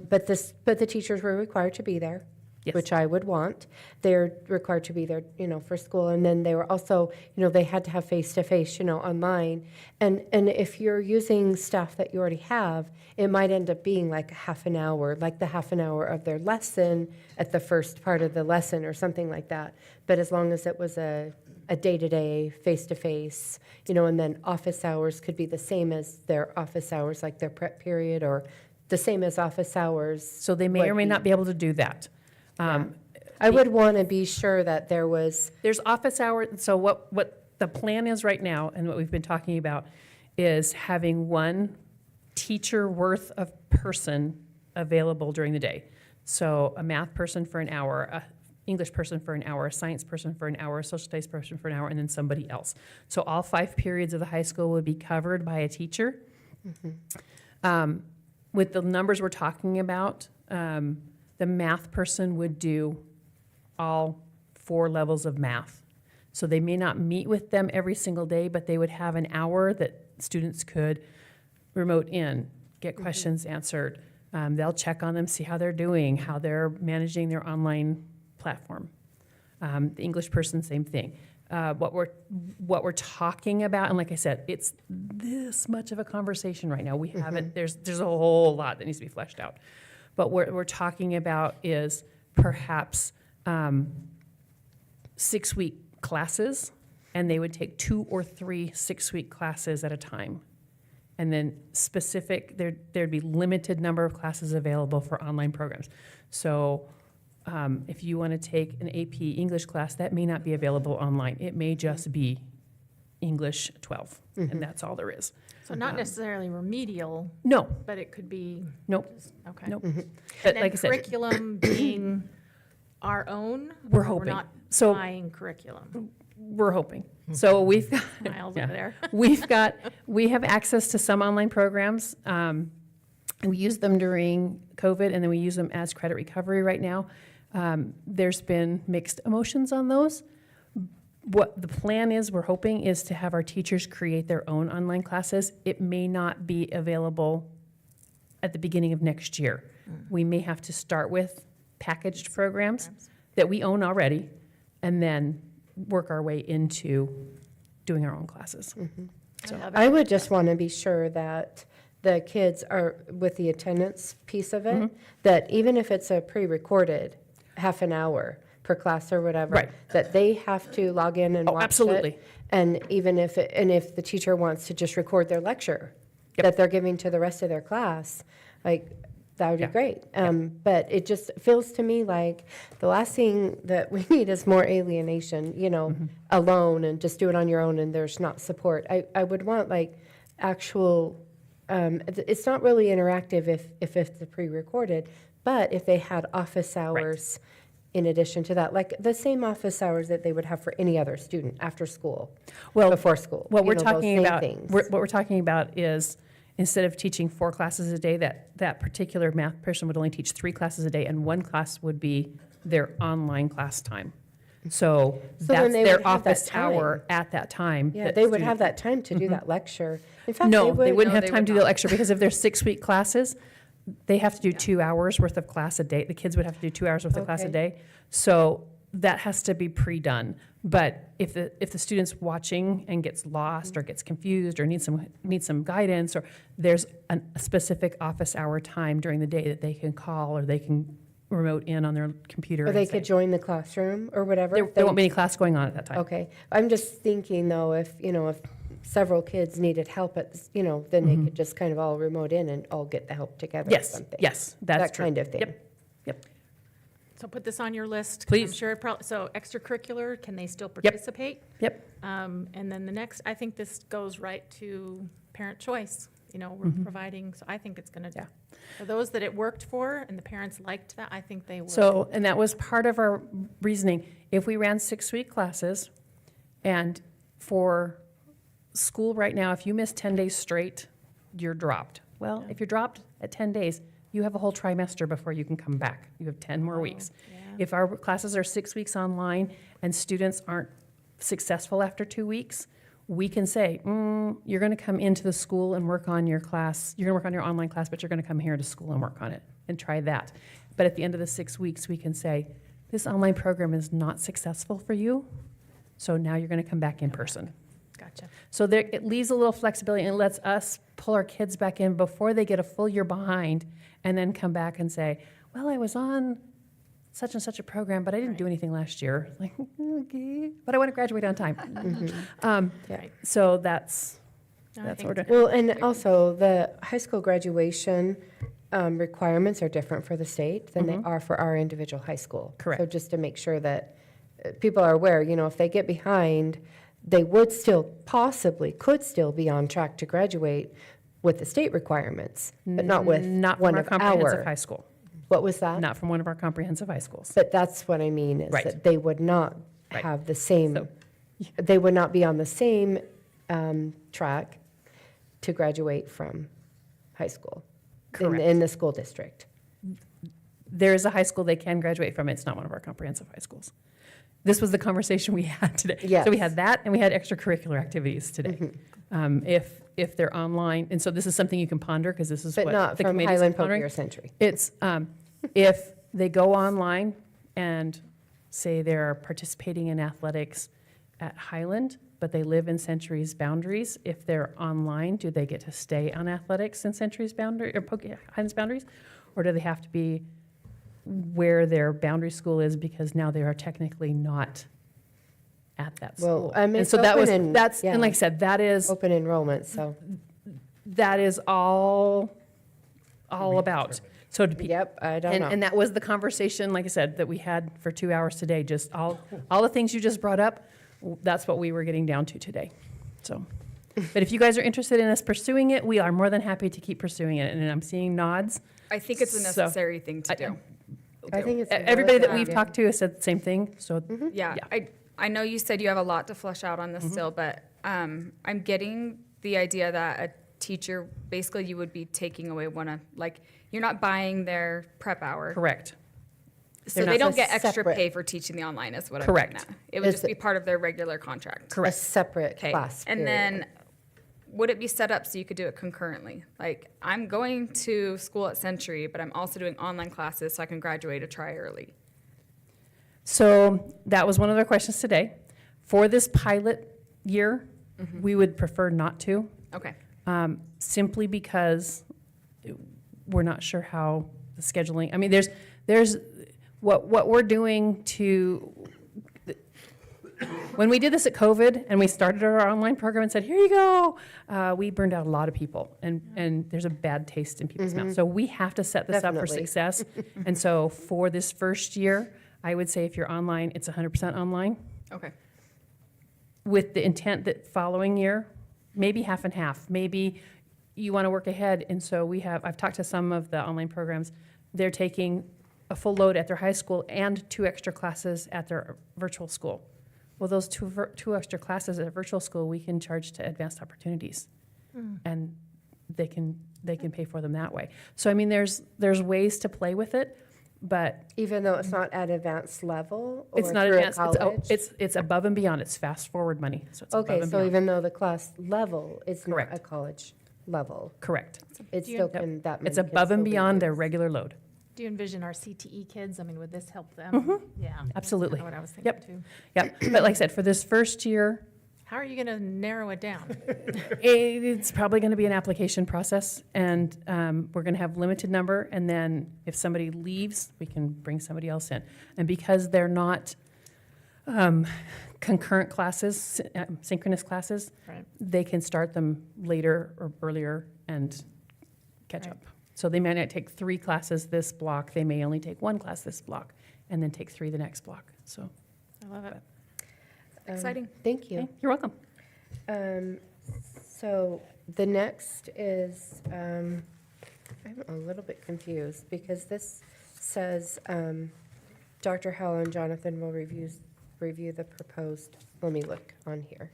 but the teachers were required to be there. Yes. Which I would want. They're required to be there, for school. And then they were also, they had to have face-to-face, online. And if you're using stuff that you already have, it might end up being like half an hour, like the half an hour of their lesson at the first part of the lesson or something like that. But as long as it was a day-to-day, face-to-face, and then office hours could be the same as their office hours, like their prep period, or the same as office hours. So they may or may not be able to do that. I would want to be sure that there was. There's office hours, so what the plan is right now, and what we've been talking about, is having one teacher worth of person available during the day. So a math person for an hour, a English person for an hour, a science person for an hour, a social studies person for an hour, and then somebody else. So all 5 periods of the high school would be covered by a teacher. With the numbers we're talking about, the math person would do all 4 levels of math. So they may not meet with them every single day, but they would have an hour that students could remote in, get questions answered. They'll check on them, see how they're doing, how they're managing their online platform. The English person, same thing. What we're talking about, and like I said, it's this much of a conversation right now. We haven't, there's a whole lot that needs to be fleshed out. But what we're talking about is perhaps 6-week classes, and they would take 2 or 3 6-week classes at a time. And then there'd be limited number of classes available for online programs. So if you want to take an AP English class, that may not be available online. It may just be English 12, and that's all there is. So not necessarily remedial, No, but it could be. nope, Okay. nope. And But then like I said, curriculum being our own? We're or hoping. We're not So- buying curriculum. we're hoping. So we've got, Smiles yeah. over there. we have access to some online programs. We used them during COVID, and then we use them as credit recovery right now. There's been mixed emotions on those. What the plan is, we're hoping, is to have our teachers create their own online classes. It may not be available at the beginning of next year. We may have to start with packaged programs that we own already, and then work our way into doing our own classes. So, I would just want to be sure that the kids are, with the attendance piece of it, that even if it's a pre-recorded half an hour per class or whatever, Right. that they have to log in and Oh, watch absolutely. it. And even if, if the teacher wants to just record their lecture Yep. that they're giving to the rest of their class, like, that would be Yeah. great. But it just feels to me like the last thing that we need is more alienation, alone and just do it on your own and there's not support. I would want like actual, it's not really interactive if it's pre-recorded, but if they had office hours in addition to that, like the same office hours that they would have for any other student after school, before school. What we're those talking same about, things. what we're talking about is, instead of teaching 4 classes a day, that particular math person would only teach 3 classes a day, and 1 class would be their online class time. So then that's they their would have that office hour time. at that time. Yeah, that they would student- have that time to do that lecture. In fact, No, they wouldn't No, have they time would to do not. the lecture, because if they're 6-week classes, they have to do 2 hours worth of class a day. The kids would have to do 2 hours worth of class a Okay. day. So that has to be pre-done. But if the student's watching and gets lost or gets confused or needs some guidance, or there's a specific office hour time during the day that they can call, or they can remote in on their computer. Or they and say- could join the classroom or whatever. There won't be any class going on at that time. Okay, I'm just thinking though, if several kids needed help then they could just kind of all remote in and all get the help together or Yes, something. yes, that's That true. kind of thing. Yep. So put this on your list. 'Cause Please. I'm sure, so extracurricular, can they still participate? Yep. And then the next, I think this goes right to parent choice. We're providing, so I think it's going to, Yeah. for those that it worked for and the parents liked that, I think they would. So, and that was part of our reasoning. If we ran 6-week classes, and for school right now, if you miss 10 days straight, you're dropped. Well, if you're dropped at 10 days, you have a whole trimester before you can come back. You have 10 more weeks. If our classes are 6 weeks online and students aren't successful after 2 weeks, we can say, you're going to come into the school and work on your class. You're going to work on your online class, but you're going to come here to school and work on it and try that. But at the end of the 6 weeks, we can say, this online program is not successful for you, so now you're going to come back in person. Gotcha. So it leaves a little flexibility and lets us pull our kids back in before they get a full year behind, and then come back and say, well, I was on such and such a program, but I didn't do anything last year. Like, okay, but I want to graduate on time. So that's No, I what think we're doing. Well, and also the high school graduation requirements are different for the state than they are for our individual high school. Correct. So just to make sure that people are aware, if they get behind, they would still could still be on track to graduate with the state requirements, but not with Not one from our of comprehensive high school. What was that? Not from one of our comprehensive high schools. But that's what I mean, is Right. that they would not Right. have the same, So- they would not be on the same track to graduate from high school Correct. in the school district. There is a high school they can graduate from. It's not one of our comprehensive high schools. This was the conversation we had today. Yes. So we had that, and we had extracurricular activities today. If they're online, and so this is something you can ponder, because this is But what not the from committee's Highland pondering. Pope or Century. It's, if they go online and say they're participating in athletics at Highland, but they live in Century's boundaries. If they're online, do they get to stay on athletics in Century's boundary, or Highlands boundaries? Or do they have to be where their boundary school is because now they are technically not at that school? Well, And it's so that was, open that's, yeah, and like I said, that is, open enrollment, so, that is all about. So to be, yep, I don't know. and that was the conversation, like I said, that we had for 2 hours today, just all the things you just brought up, that's what we were getting down to today. So, but if you guys are interested in us pursuing it, we are more than happy to keep pursuing it, and I'm seeing nods. I think it's a So, necessary thing to do. I think it's. a Everybody really that we've good talked to has said the same thing, so. Yeah, I know you said you have a lot to flesh out on this still, but I'm getting the idea that a teacher, basically you would be taking away you're not buying their prep hour. Correct. So They're they not- don't It's get a extra separate- pay for teaching the online is what I'm Correct. getting at. It would Is just be it- part of their regular contract. A separate Okay, class. and period. then would it be set up so you could do it concurrently? Like, I'm going to school at Century, but I'm also doing online classes so I can graduate a try early. So that was one of their questions today. For this pilot year, we would prefer not to, Okay, simply because we're not sure how the scheduling, I mean, there's, what we're doing to, when we did this at COVID and we started our online program and said, here you go, we burned out a lot of people, and there's a bad taste in people's mouths. So we have to set this up for Definitely. success. And so for this first year, I would say if you're online, it's 100% online, okay. with the intent that following year, maybe half and half, maybe you want to work ahead. And so I've talked to some of the online programs, they're taking a full load at their high school and 2 extra classes at their virtual school. Well, those two extra classes at virtual school, we can charge to Advanced Opportunities. And they can pay for them that way. So, I mean, there's ways to play with it, but Even though it's not at advanced level or it's not through a advanced, college? it's above and beyond, it's fast forward money, so it's above Okay, and so beyond. even though the class level is not Correct. a college level, Correct. it Do you- still can, that many It's kids above and still be beyond their used. regular load. Do you envision our CTE kids? I mean, would this help them? Yeah. that's Absolutely. kinda what I was thinking Yep. too. Yep, but like I said, for this first year, How are you going to narrow it down? it's probably going to be an application process, and we're going to have limited number, and then if somebody leaves, we can bring somebody else in. And because they're not concurrent classes, synchronous classes, Right. they can start them later or earlier and catch Right. up. So they may not take 3 classes this block, they may only take 1 class this block, and then take 3 the next block, so. I love it. Exciting. Thank you. Okay, you're welcome. So the next is, I'm a little bit confused because this says, Dr. Howell and Jonathan will review the proposed, let me look on here.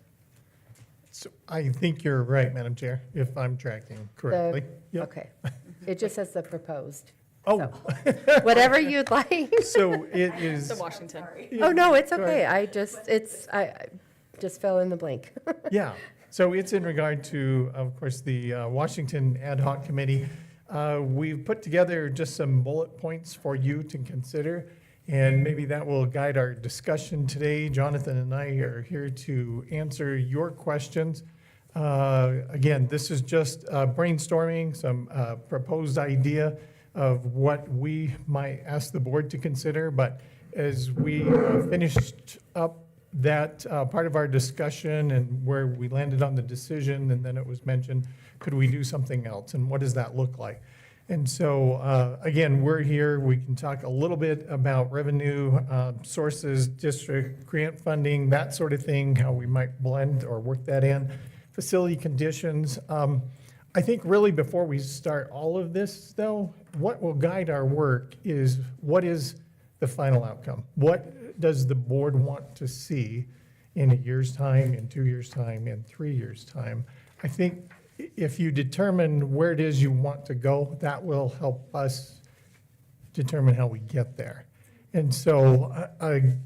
So I think you're right, Madam Chair, if I'm tracking correctly. Yep. Okay. It just says the proposed. Oh, Whatever you'd like. so it is. So Washington. Oh, no, it's Go okay. ahead. I just fell in the blank. Yeah, so it's in regard to, of course, the Washington Ad Hoc Committee. We've put together just some bullet points for you to consider, and maybe that will guide our discussion today. Jonathan and I are here to answer your questions. Again, this is just brainstorming, some proposed idea of what we might ask the board to consider, but as we finished up that part of our discussion and where we landed on the decision, and then it was mentioned, could we do something else, and what does that look like? And so, again, we're here, we can talk a little bit about revenue sources, district grant funding, that sort of thing, how we might blend or work that in, facility conditions. I think really before we start all of this, though, what will guide our work is what is the final outcome? What does the board want to see in a year's time, in 2 years' time, in 3 years' time? I think if you determine where it is you want to go, that will help us determine how we get there. And so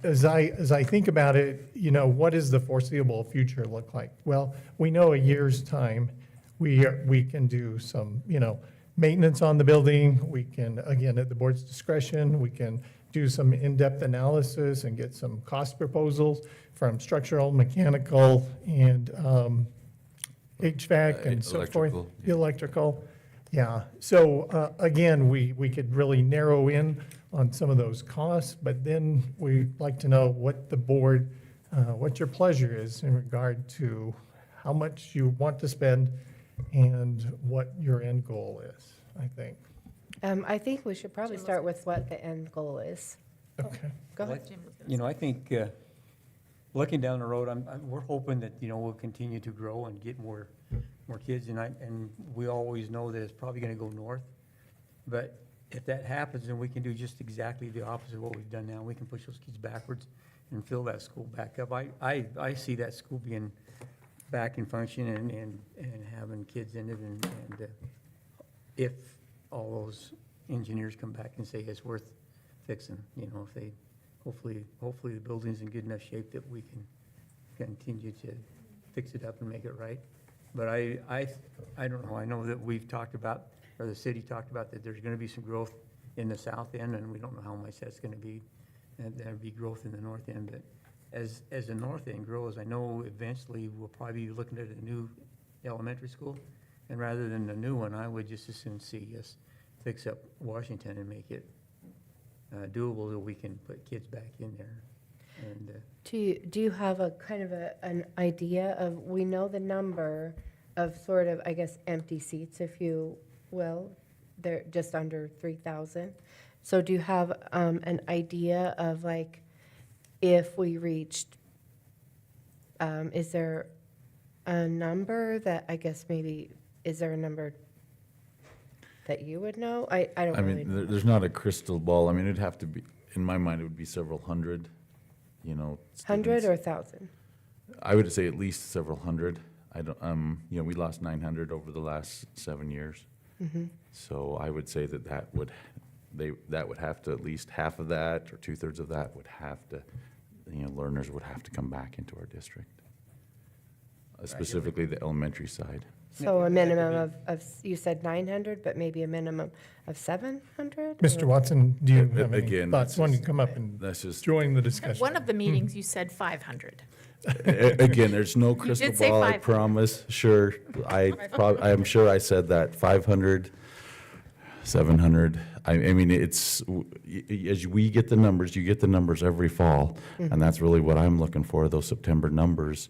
as I think about it, you know, what does the foreseeable future look like? Well, we know a year's time, we can do some, you know, maintenance on the building. We can, again, at the board's discretion, we can do some in-depth analysis and get some cost proposals from structural, mechanical, and HVAC and so forth. Electrical. Electrical, yeah. So again, we could really narrow in on some of those costs, but then we'd like to know what the board, what your pleasure is in regard to how much you want to spend and what your end goal is, I think. I think we should probably start with what the end goal is. Okay. Go ahead. You know, I think, looking down the road, we're hoping that, you know, we'll continue to grow and get more kids, and we always know that it's probably gonna go north. But if that happens, then we can do just exactly the opposite of what we've done now. We can push those kids backwards and fill that school back up. I see that school being back in function and having kids in it, and if all those engineers come back and say it's worth fixing, you know, if they, hopefully the building's in good enough shape that we can continue to fix it up and make it right. But I don't know, I know that we've talked about, or the city talked about, that there's gonna be some growth in the south end, and we don't know how much that's gonna be, and there'll be growth in the north end, but as the north end grows, I know eventually we'll probably be looking at a new elementary school, and rather than a new one, I would just as soon see us fix up Washington and make it doable, so we can put kids back in there. And Do you have a kind of an idea of, we know the number of sort of, I guess, empty seats, if you will, they're just under 3,000. So do you have an idea of, like, if we reached, is there a number that, I guess maybe, is there a number that you would know? I don't really know. There's not a crystal ball. I mean, it'd have to be, in my mind, it would be several hundred, you know. 100 students. or 1,000? I would say at least several hundred. I don't, you know, we lost 900 over the last 7 years. Mm-hmm. So I would say that would have to, at least half of that or 2/3 of that would have to, you know, learners would have to come back into our district. Specifically the elementary side. So a minimum of, you said 900, but maybe a minimum of 700? Mr. Watson, do you have any Again, thoughts? Why don't you come up and That's just, join the At discussion? one of the meetings, you said 500. again, there's no crystal did say ball, I 500. promise. Sure, I'm sure I said that, 500, 700. I mean, as we get the numbers, you get the numbers every fall. Mm-hmm. And that's really what I'm looking for, those September numbers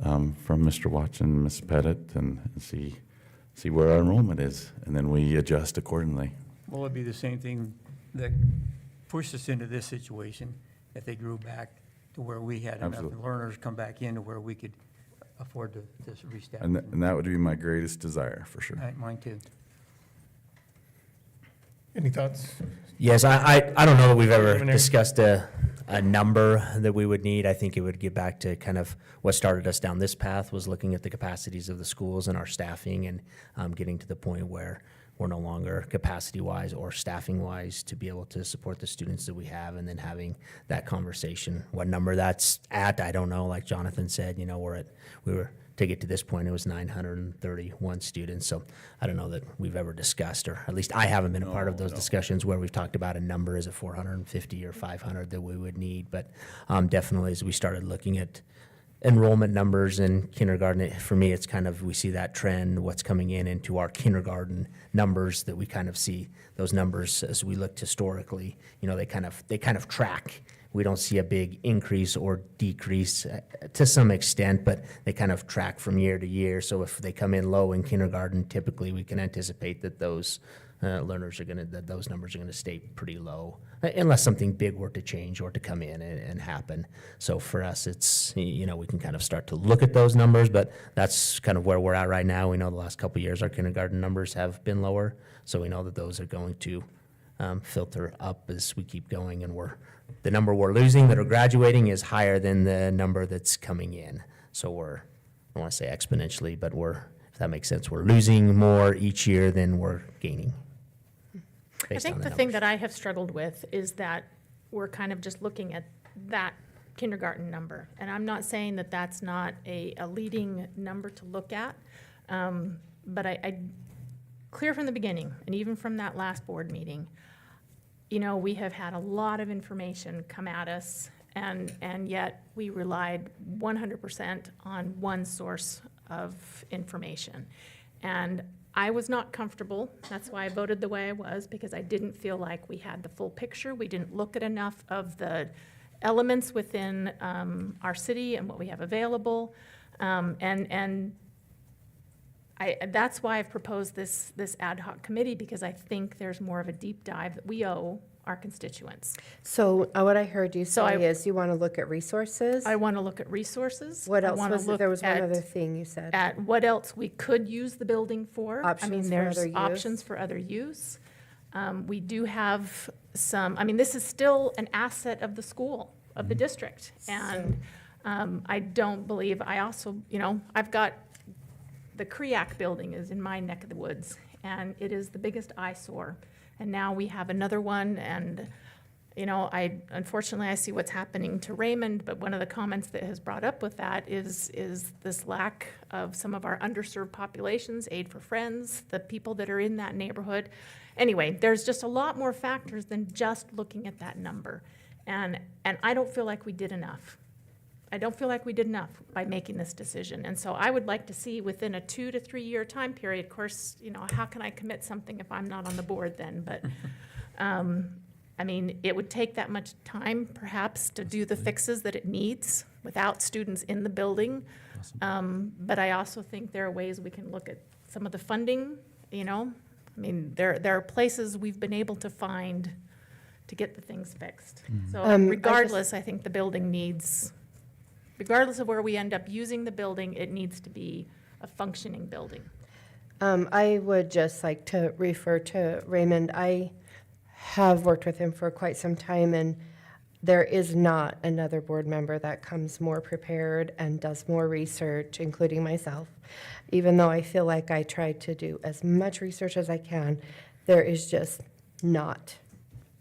from Mr. Watson and Ms. Pettit, and see where our enrollment is. And then we adjust accordingly. well, it'd be the same thing that pushed us into this situation, if they grew back to where we had enough Absolutely. learners come back in to where we could afford to restaff. And that would be my greatest desire, for sure. Right, mine too. Any thoughts? Yes, I don't know that we've ever Preliminary. discussed a number that we would need. I think it would get back to kind of what started us down this path, was looking at the capacities of the schools and our staffing, and getting to the point where we're no longer capacity-wise or staffing-wise to be able to support the students that we have, and then having that conversation. What number that's at, I don't know. Like Jonathan said, you know, to get to this point, it was 931 students. So I don't know that we've ever discussed, or at least I haven't been a part of those discussions where we've talked about a number, is it 450 or 500 that we would need. But definitely, as we started looking at enrollment numbers in kindergarten, for me, it's kind of, we see that trend, what's coming into our kindergarten numbers, that we kind of see those numbers as we looked historically, you know, they kind of track. We don't see a big increase or decrease to some extent, but they kind of track from year to year. So if they come in low in kindergarten, typically we can anticipate that those those numbers are gonna stay pretty low, unless something big were to change or to come in and happen. So for us, it's, you know, we can kind of start to look at those numbers, but that's kind of where we're at right now. We know the last couple of years our kindergarten numbers have been lower, so we know that those are going to filter up as we keep going, and the number we're losing that are graduating is higher than the number that's coming in. So I don't want to say exponentially, but if that makes sense, we're losing more each year than we're gaining. I think the thing that I have struggled with is that we're kind of just looking at that kindergarten number. And I'm not saying that that's not a leading number to look at, but I clear from the beginning, and even from that last board meeting, you know, we have had a lot of information come at us, and yet we relied 100% on one source of information. And I was not comfortable. That's why I voted the way I was, because I didn't feel like we had the full picture. We didn't look at enough of the elements within our city and what we have available. That's why I've proposed this ad hoc committee, because I think there's more of a deep dive that we owe our constituents. So what I heard you say is you want to look at resources? I want to look at resources. What I else wanna was it? look There was one at- other thing you said. At what else we could use the building for. I mean, Options for there's other use. options for other use. We do have some, I mean, this is still an asset of the school, of the district. And I don't believe, I also, you know, I've got, the CREAC building is in my neck of the woods, and it is the biggest eyesore. And now we have another one, and, you know, unfortunately, I see what's happening to Raymond, but one of the comments that has brought up with that is this lack of some of our underserved populations, Aid for Friends, the people that are in that neighborhood. Anyway, there's just a lot more factors than just looking at that number. And I don't feel like we did enough. I don't feel like we did enough by making this decision. And so I would like to see within a 2 to 3 year time period, of course, you know, how can I commit something if I'm not on the board then? But, I mean, it would take that much time perhaps to do the fixes that it needs without students in the building. But I also think there are ways we can look at some of the funding, you know. I mean, there are places we've been able to find to get the things fixed. So regardless, I think the building needs, regardless of where we end up using the building, it needs to be a functioning building. I would just like to refer to Raymond. I have worked with him for quite some time, and there is not another board member that comes more prepared and does more research, including myself. Even though I feel like I try to do as much research as I can, there is just not.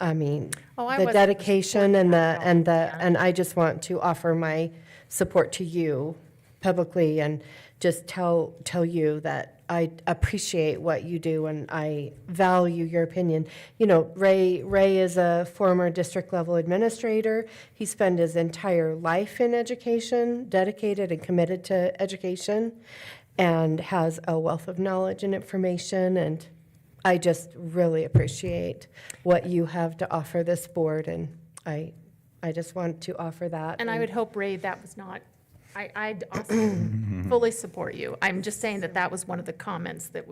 I mean, the dedication and I just want to offer my support to you publicly and just tell you that I appreciate what you do and I value your opinion. You know, Ray is a former district level administrator. He spent his entire life in education, dedicated and committed to education, and has a wealth of knowledge and information, and I just really appreciate what you have to offer this board, and I just want to offer that. And I would hope, Ray, that was not, I'd also fully support you. I'm just saying that was one of the comments that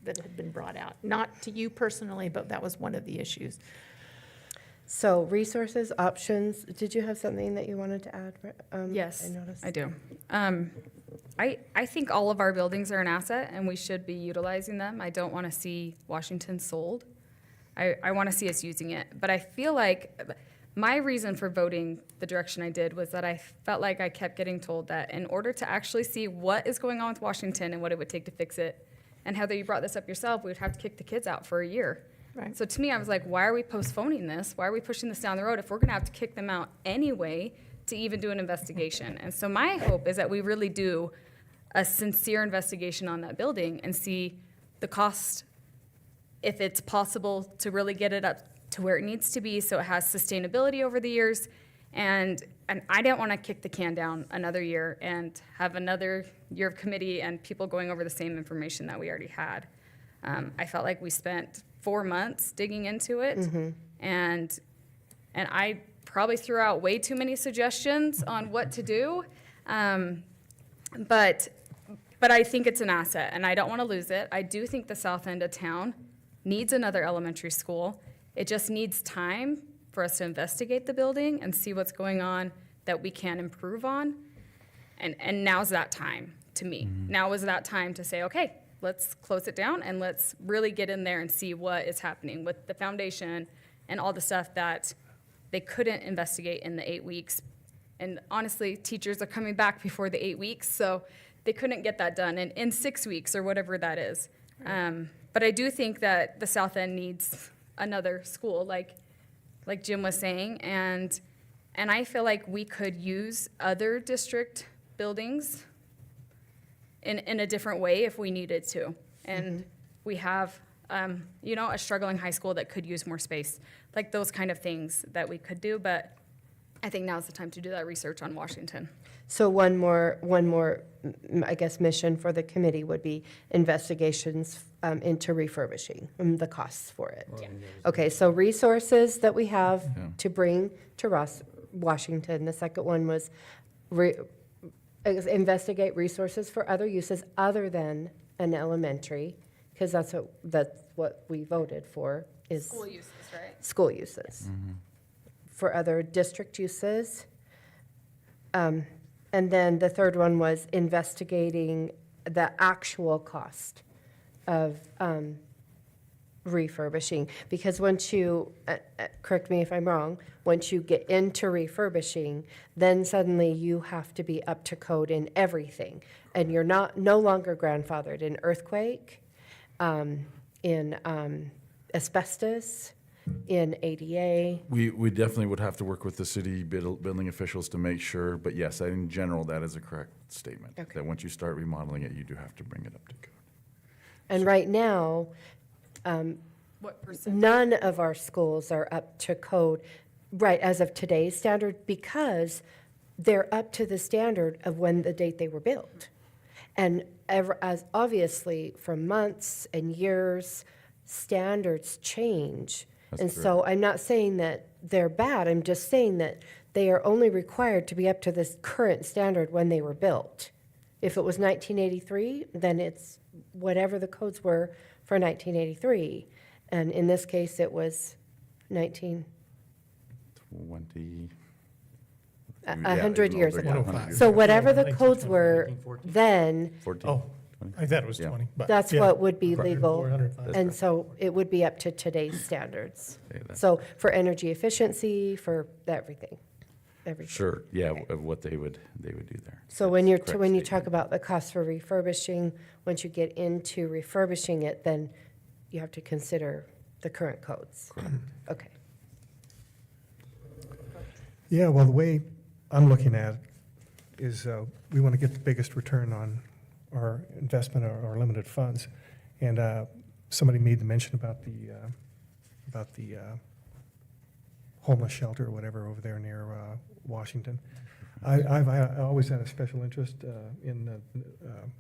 had been brought out. Not to you personally, but that was one of the issues. So resources, options, did you have something that you wanted to add? Yes, noticed. I do. I think all of our buildings are an asset and we should be utilizing them. I don't want to see Washington sold. I want to see us using it. But I feel like my reason for voting the direction I did was that I felt like I kept getting told that in order to actually see what is going on with Washington and what it would take to fix it, and Heather, you brought this up yourself, we would have to kick the kids out for a year. Right. So to me, I was like, why are we postponing this? Why are we pushing this down the road if we're going to have to kick them out anyway to even do an investigation? And so my hope is that we really do a sincere investigation on that building and see the cost, if it's possible to really get it up to where it needs to be so it has sustainability over the years. And I don't want to kick the can down another year and have another year of committee and people going over the same information that we already had. I felt like we spent 4 months digging into it, and I probably threw out way too many suggestions on what to do. But I think it's an asset, and I don't want to lose it. I do think the south end of town needs another elementary school. It just needs time for us to investigate the building and see what's going on that we can improve on. And now's that time to me. Now is that time to say, okay, let's close it down and let's really get in there and see what is happening with the foundation and all the stuff that they couldn't investigate in the 8 weeks. And honestly, teachers are coming back before the 8 weeks, so they couldn't get that done in 6 weeks or whatever that is. But I do think that the South End needs another school, like Jim was saying, and I feel like we could use other district buildings in a different way if we needed to. And we have a struggling high school that could use more space, like those kind of things that we could do. But I think now's the time to do that research on Washington. So one more, I guess, mission for the committee would be investigations into refurbishing, the costs for it. Yeah. Okay, so resources that we have Yeah. to bring to Washington. The second one was investigate resources for other uses other than an elementary, because that's what we voted for is School uses, right? school uses. For other district uses. And then the third one was investigating the actual cost of refurbishing. Because once you, correct me if I'm wrong, once you get into refurbishing, then suddenly you have to be up to code in everything. And you're no longer grandfathered in earthquake, in asbestos, in ADA. We definitely would have to work with the city building officials to make sure, but yes, in general, that is a correct statement. Okay. That once you start remodeling it, you do have to bring it up to code. And right now, What percent? none of our schools are up to code, right, as of today's standard, because they're up to the standard of when the date they were built. And as obviously, for months and years, standards change. That's And true. so I'm not saying that they're bad, I'm just saying that they are only required to be up to this current standard when they were built. If it was 1983, then it's whatever the codes were for 1983. And in this case, it was 20. 100 years ago. 105. So whatever the 1920, codes were 1914. then, 14. Oh, I thought it was Yeah. 20. but that's yeah. what would be Right. legal. 405. And so it would be up to today's standards. Okay, that's- So for energy efficiency, for everything. Sure, yeah, of what they would do there. So when That's you're, correct when you statement. talk about the cost for refurbishing, once you get into refurbishing it, then you have to consider the current codes. Okay. Yeah, well, the way I'm looking at it is we want to get the biggest return on our investment or our limited funds. And somebody made the mention about the homeless shelter or whatever over there near Washington. I've always had a special interest in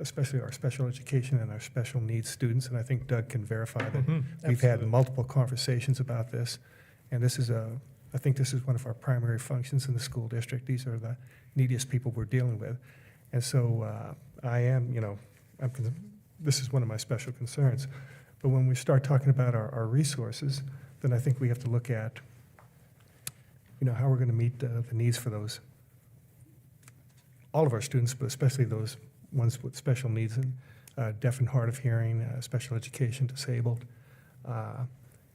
especially our special education and our special needs students, and I think Doug can verify that we've had multiple conversations about this. And this is I think this is one of our primary functions in the school district. These are the neediest people we're dealing with. And so I am, this is one of my special concerns. But when we start talking about our resources, then I think we have to look at, how we're going to meet the needs for those, all of our students, but especially those ones with special needs and deaf and hard of hearing, special education, disabled.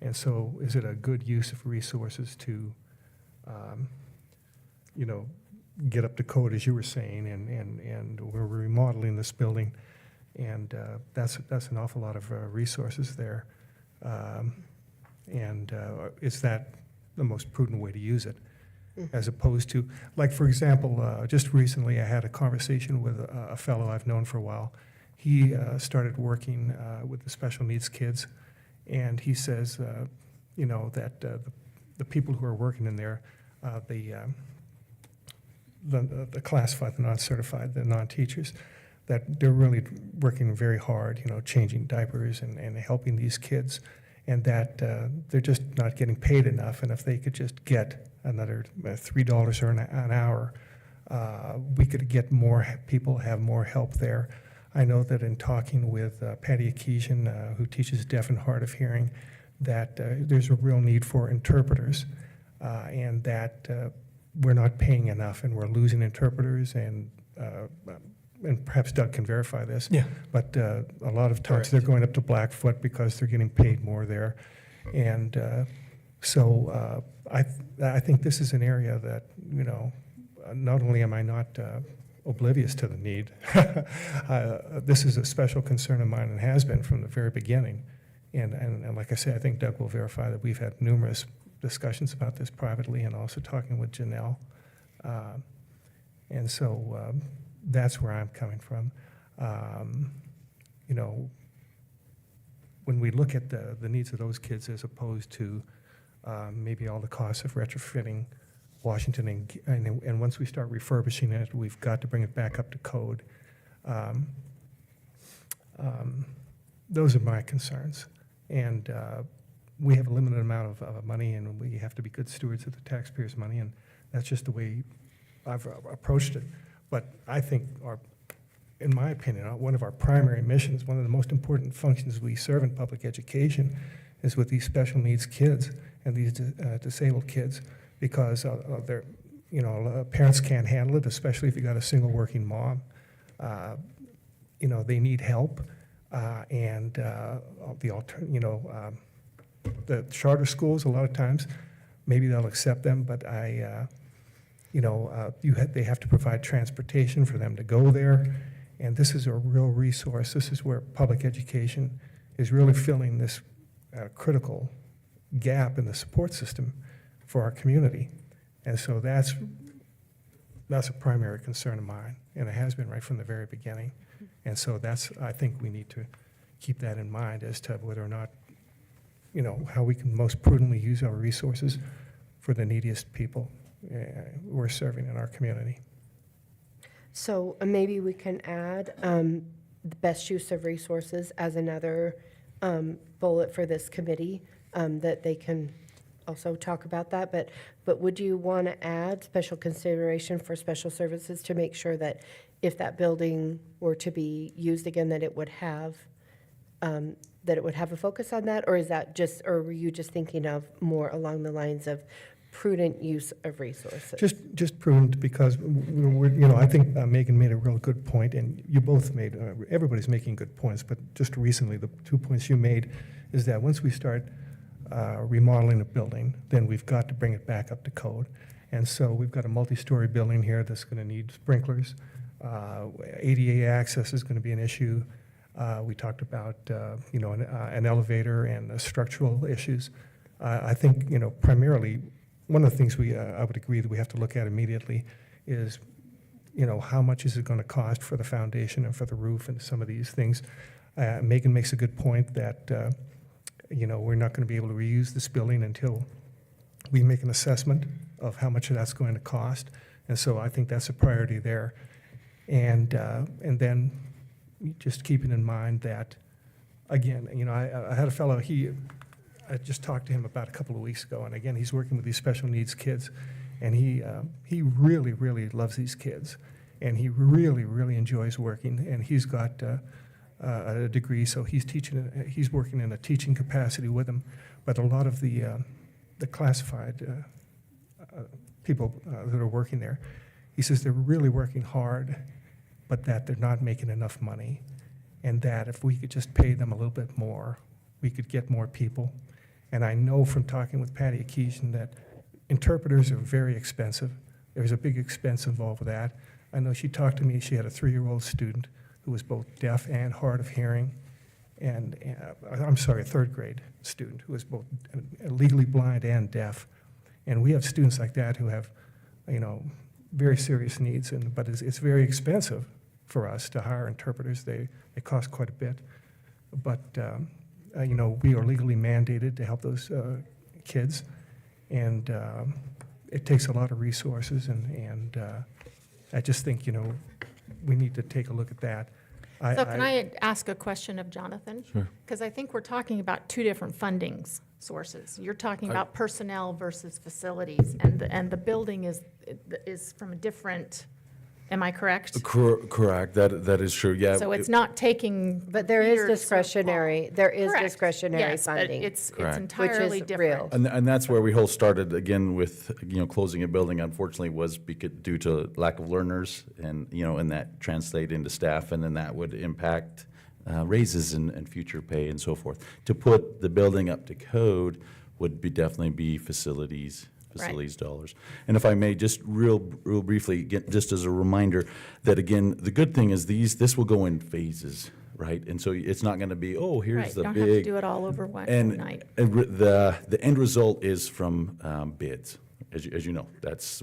And so is it a good use of resources to, get up to code, as you were saying, and we're remodeling this building, and that's an awful lot of resources there. Is that the most prudent way to use it? As opposed to, like, for example, just recently I had a conversation with a fellow I've known for a while. He started working with the special needs kids, and he says, that the people who are working in there, the classified, the non-certified, the non-teachers, that they're really working very hard, changing diapers and helping these kids, and that they're just not getting paid enough. And if they could just get another $3 or an hour, we could get more people, have more help there. I know that in talking with Patty Akesian, who teaches deaf and hard of hearing, that there's a real need for interpreters, and that we're not paying enough, and we're losing interpreters, and perhaps Doug can verify this. Yeah. But a lot of times they're going up to Blackfoot because they're getting paid more there. And so I think this is an area that, not only am I not oblivious to the need, this is a special concern of mine and has been from the very beginning. And like I say, I think Doug will verify that we've had numerous discussions about this privately and also talking with Janelle. And so that's where I'm coming from. when we look at the needs of those kids as opposed to maybe all the costs of retrofitting Washington, and once we start refurbishing it, we've got to bring it back up to code. Those are my concerns. And we have a limited amount of money, and we have to be good stewards of the taxpayers' money, and that's just the way I've approached it. But I think, in my opinion, one of our primary missions, one of the most important functions we serve in public education is with these special needs kids and these disabled kids, because they're, parents can't handle it, especially if you got a single working mom. They need help, and the charter schools, a lot of times, maybe they'll accept them, but they have to provide transportation for them to go there, and this is a real resource. This is where public education is really filling this critical gap in the support system for our community, and so that's a primary concern of mine, and it has been right from the very beginning, and so I think we need to keep that in mind as to whether or not, how we can most prudently use our resources for the neediest people we're serving in our community. So maybe we can add the best use of resources as another bullet for this committee, that they can also talk about that. But would you want to add special consideration for special services to make sure that if that building were to be used again, that it would have a focus on that? Or were you just thinking of more along the lines of prudent use of resources? Just prudent, because I think Megan made a real good point, and you both made. Everybody's making good points, but just recently, the 2 points you made is that once we start remodeling a building, then we've got to bring it back up to code. And so we've got a multi-story building here that's going to need sprinklers. ADA access is going to be an issue. We talked about an elevator and structural issues. I think primarily one of the things I would agree that we have to look at immediately is how much is it going to cost for the foundation and for the roof and some of these things. Megan makes a good point that we're not going to be able to reuse this building until we make an assessment of how much that's going to cost, and so I think that's a priority there. And then just keeping in mind that, again, I had a fellow, I just talked to him about a couple of weeks ago, and again, he's working with these special needs kids, and he really, really loves these kids, and he really, really enjoys working, and he's got a degree, so he's working in a teaching capacity with them, but a lot of the classified people that are working there, he says they're really working hard, but that they're not making enough money, and that if we could just pay them a little bit more, we could get more people. And I know from talking with Patty Akesian that interpreters are very expensive. There's a big expense involved with that. I know she talked to me, she had a 3-year-old student who was both deaf and hard of hearing, and a third grade student who was both legally blind and deaf. And we have students like that who have, very serious needs, but it's very expensive for us to hire interpreters. They cost quite a bit, but we are legally mandated to help those kids, and it takes a lot of resources, and I just think we need to take a look at that. So can I ask a question of Jonathan? Sure. Because I think we're talking about two different funding sources. You're talking about personnel versus facilities, and the building is from a different, am I correct? Correct, that is true, yeah. So it's not taking. But there is years to discretionary, Correct. discretionary Yes, but funding. it's Correct. entirely Which is different. real. And that's where we whole started, again, with, closing a building, unfortunately, was due to lack of learners, and, and that translated into staff, and then that would impact raises and future pay and so forth. To put the building up to code would definitely be facilities dollars. And if I may, just real briefly, just as a reminder, that again, the good thing is this will go in phases, right? And so it's not going to be, here's the Don't big. have to do it all over one night. And the end result is from bids. As you know,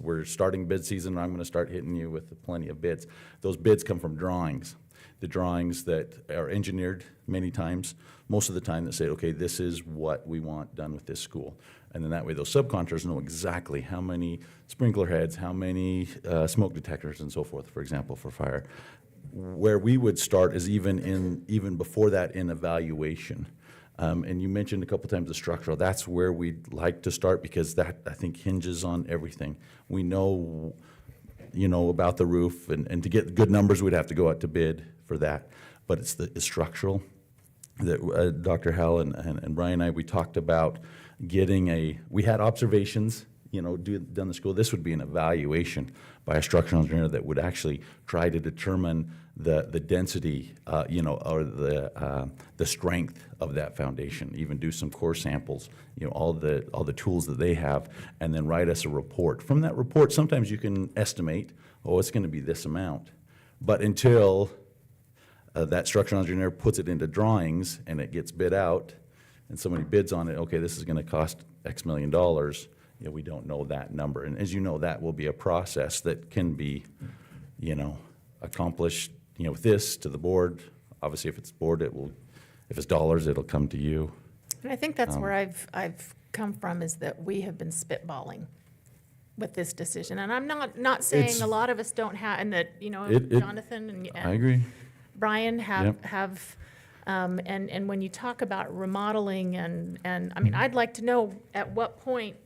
we're starting bid season. I'm going to start hitting you with plenty of bids. Those bids come from drawings. the drawings that are engineered many times, most of the time that say, okay, this is what we want done with this school. And then that way those subcontractors know exactly how many sprinkler heads, how many smoke detectors and so forth, for example, for fire. Where we would start is even before that in evaluation. And you mentioned a couple times the structural. That's where we'd like to start because that, I think, hinges on everything. We know, about the roof, and to get good numbers, we'd have to go out to bid for that. But it's the structural that Dr. Hal and Brian and I, we talked about we had observations, done the school. This would be an evaluation by a structural engineer that would actually try to determine the density, or the strength of that foundation. Even do some core samples, all the tools that they have, and then write us a report. From that report, sometimes you can estimate, it's going to be this amount, but until that structural engineer puts it into drawings and it gets bid out, and somebody bids on it, okay, this is going to cost X million dollars. We don't know that number, and as you know, that will be a process that can be, accomplished, with this to the board. Obviously, if it's board, if it's dollars, it'll come to you. And I think that's where I've come from, is that we have been spitballing with this decision. And I'm not saying a lot of us don't have, and that, Jonathan and I agree. Brian have, and when you talk about remodeling and I mean, I'd like to know at what point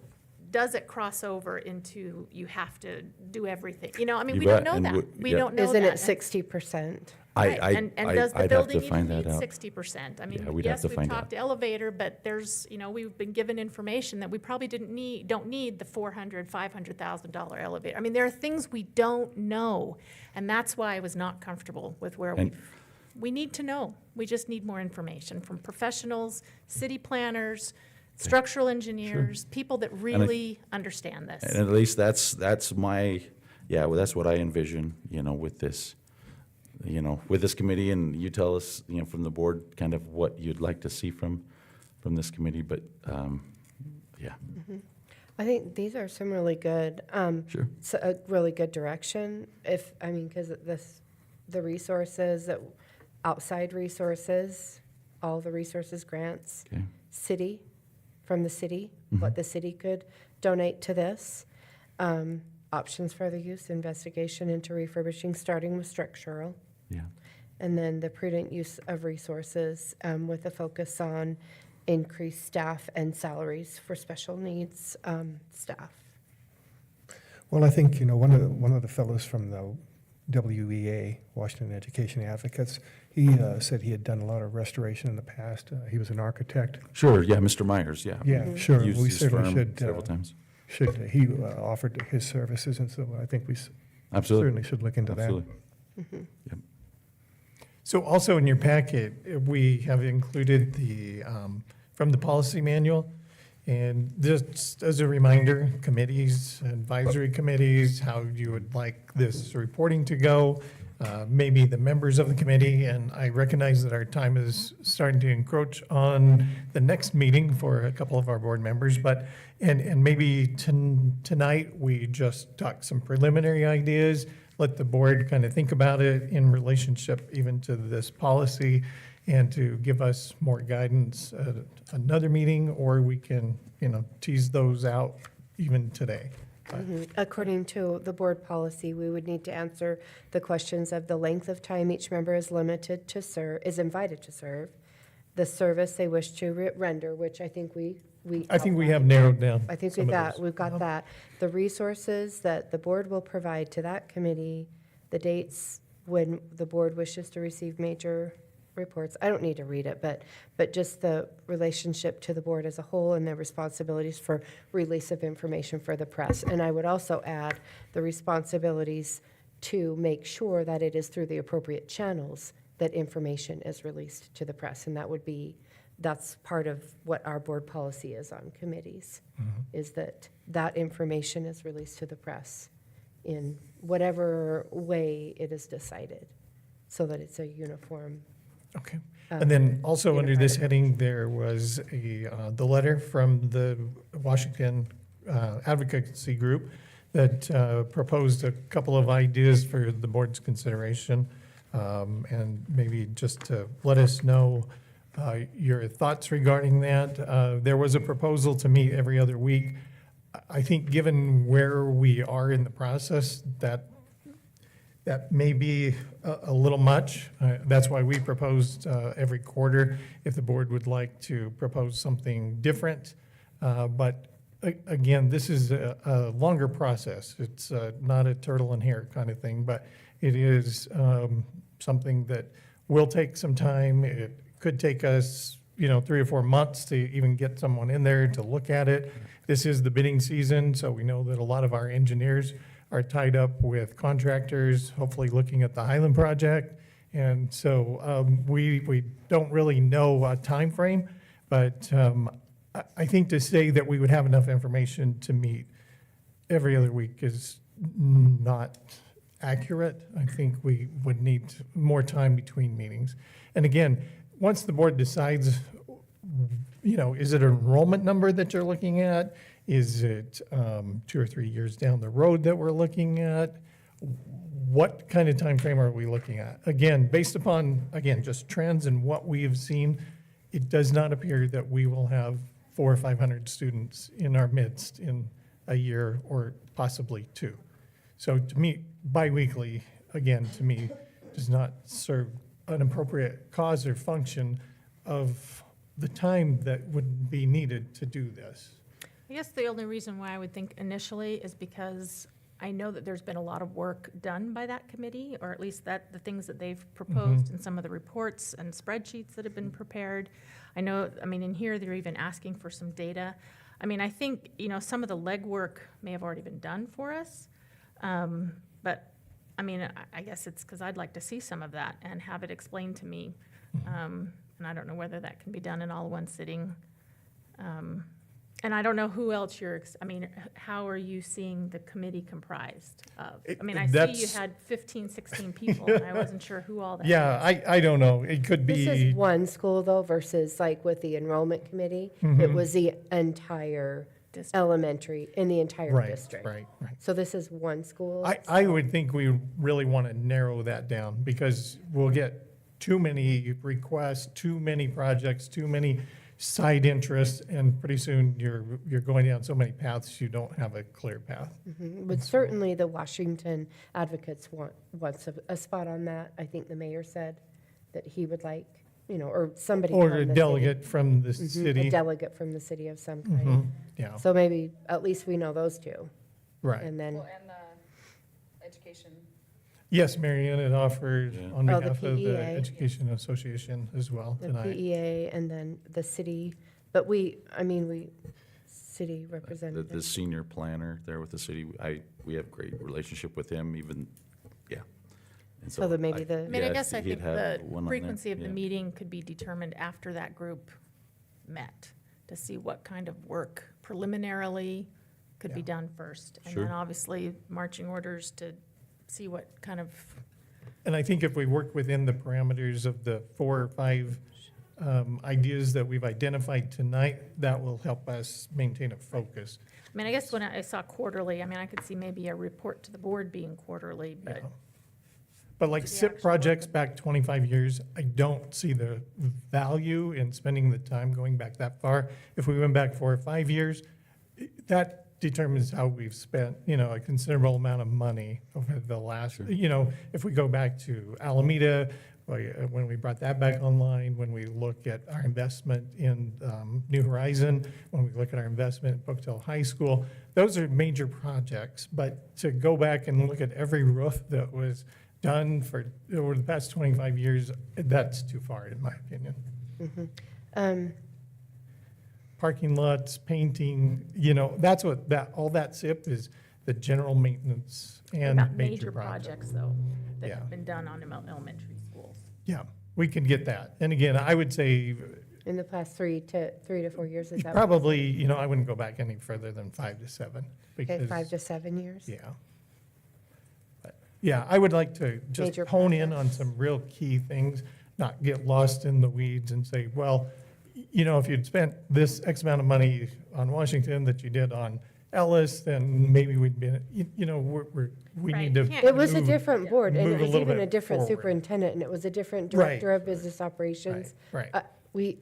does it cross over into you have to do everything? We don't know that. We don't know that. Isn't it 60%? Right. And does the I'd building have to find even that need out. 60%? I mean, Yeah, we'd have yes, to we've find talked elevator, but there's, we've been given information that we probably don't need the $500,000 elevator. I mean, there are things we don't know, and that's why I was not comfortable with where we need to know. We just need more information from professionals, city planners, structural engineers, people that really understand this. And at least that's that's what I envision, with this, with this committee, and you tell us, from the board, kind of what you'd like to see from this committee, but, I think these are some really good, Sure. a really good direction. Because the resources, outside resources, all the resources, grants, Okay. From the city, what the city could donate to this. Options for the use, investigation into refurbishing, starting with structural. Yeah. And then the prudent use of resources with a focus on increased staff and salaries for special needs staff. Well, I think, one of the fellows from the WEA, Washington Education Advocates, he said he had done a lot of restoration in the past. He was an architect. Sure, yeah, Mr. Myers, yeah. Yeah, sure. Used We his certainly firm should, several times. He offered his services, and so I think we Absolutely. certainly should look into Absolutely. Yep. So also in your packet, we have included from the policy manual. And just as a reminder, committees, advisory committees, how you would like this reporting to go, maybe the members of the committee. And I recognize that our time is starting to encroach on the next meeting for a couple of our board members. But, and maybe tonight, we just talk some preliminary ideas, let the board kind of think about it in relationship even to this policy, and to give us more guidance at another meeting, or we can, tease those out even today. According to the board policy, we would need to answer the questions of the length of time each member is invited to serve, the service they wish to render, which I think we have narrowed down. I think some of those. we've got that. The resources that the board will provide to that committee, the dates when the board wishes to receive major reports. I don't need to read it, but just the relationship to the board as a whole and their responsibilities for release of information for the press. And I would also add the responsibilities to make sure that it is through the appropriate channels that information is released to the press. And that's part of what our board policy is on committees, is that information is released to the press in whatever way it is decided, so that it's a uniform. Okay. And then also under this heading, there was the letter from the Washington Advocacy Group that proposed a couple of ideas for the board's consideration. And maybe just to let us know your thoughts regarding that. There was a proposal to meet every other week. I think given where we are in the process, that may be a little much. That's why we proposed every quarter, if the board would like to propose something different. But again, this is a longer process. It's not a turtle and hare kind of thing, but it is something that will take some time. It could take us, 3 or 4 months to even get someone in there to look at it. This is the bidding season, so we know that a lot of our engineers are tied up with contractors, hopefully looking at the Highland project. And so we don't really know a time frame, but I think to say that we would have enough information to meet every other week is not accurate. I think we would need more time between meetings. And again, once the board decides, is it an enrollment number that you're looking at? Is it 2 or 3 years down the road that we're looking at? What kind of time frame are we looking at? Again, based upon, just trends and what we have seen, it does not appear that we will have 400 or 500 students in our midst in a year or possibly 2. So to me, biweekly, again, to me, does not serve an appropriate cause or function of the time that would be needed to do this. I guess the only reason why I would think initially is because I know that there's been a lot of work done by that committee, or at least the things that they've proposed in some of the reports and spreadsheets that have been prepared. In here, they're even asking for some data. I think, some of the legwork may have already been done for us. But, I guess it's because I'd like to see some of that and have it explained to me. And I don't know whether that can be done in all one sitting. And I don't know who else how are you seeing the committee comprised of? I see you had 15, 16 people, and I wasn't sure who all that Yeah, I don't know. It could be. This is one school, though, versus like with the enrollment committee. It was the entire elementary in the entire district. Right. So this is one school? I would think we really want to narrow that down because we'll get too many requests, too many projects, too many side interests, and pretty soon you're going down so many paths you don't have a clear path. But certainly the Washington advocates wants a spot on that. I think the mayor said that he would like, or somebody Or from a the delegate city. from the city. A delegate from the city of some kind. Yeah, So maybe at least we know those two. right. And then, and the education. Yes, Marianne had offered on Oh, the behalf of the PEA. Education Association as well the tonight. PEA and then the city, but city The representatives. senior planner there with the city, we have great relationship with him, even, yeah. And So that maybe I the- I guess I he'd think have the one on there, frequency of the yeah. meeting could be determined after that group met, to see what kind of work preliminarily could be Yeah. done first. And Sure. then obviously marching orders to see what kind of, And I think if we work within the parameters of the 4 or 5 ideas that we've identified tonight, that will help us maintain a focus. I guess when I saw quarterly, I could see maybe a report to the board being quarterly, but Yeah. But like SIP projects back 25 years, I don't see the value in spending the time going back that far. If we went back 4 or 5 years, that determines how we've spent, a considerable amount of money over the last, if we go back to Alameda, when we brought that back online, when we look at our investment in New Horizon, when we look at our investment in Booktail High School, those are major projects. But to go back and look at every roof that was done over the past 25 years, that's too far, in my opinion. Parking lots, painting, that's all that SIP is, the general maintenance and about major major projects. projects though, that Yeah. have been done on elementary schools. Yeah, we can get that. And again, I would say In the past 3 to 4 years, is that? what you probably, I wouldn't go back any further than 5 to 7. said? Okay, Because, 5 to 7 years? yeah. But, yeah, I would like to just Major hone in on projects. some real key things, not get lost in the weeds and say, well, if you'd spent this X amount of money on Washington that you did on Ellis, then maybe we'd be, we Right, need to. can't- It was a move- different board, and move it a was little even a bit different forward. superintendent, and it was a different Right. director of business operations. Right. We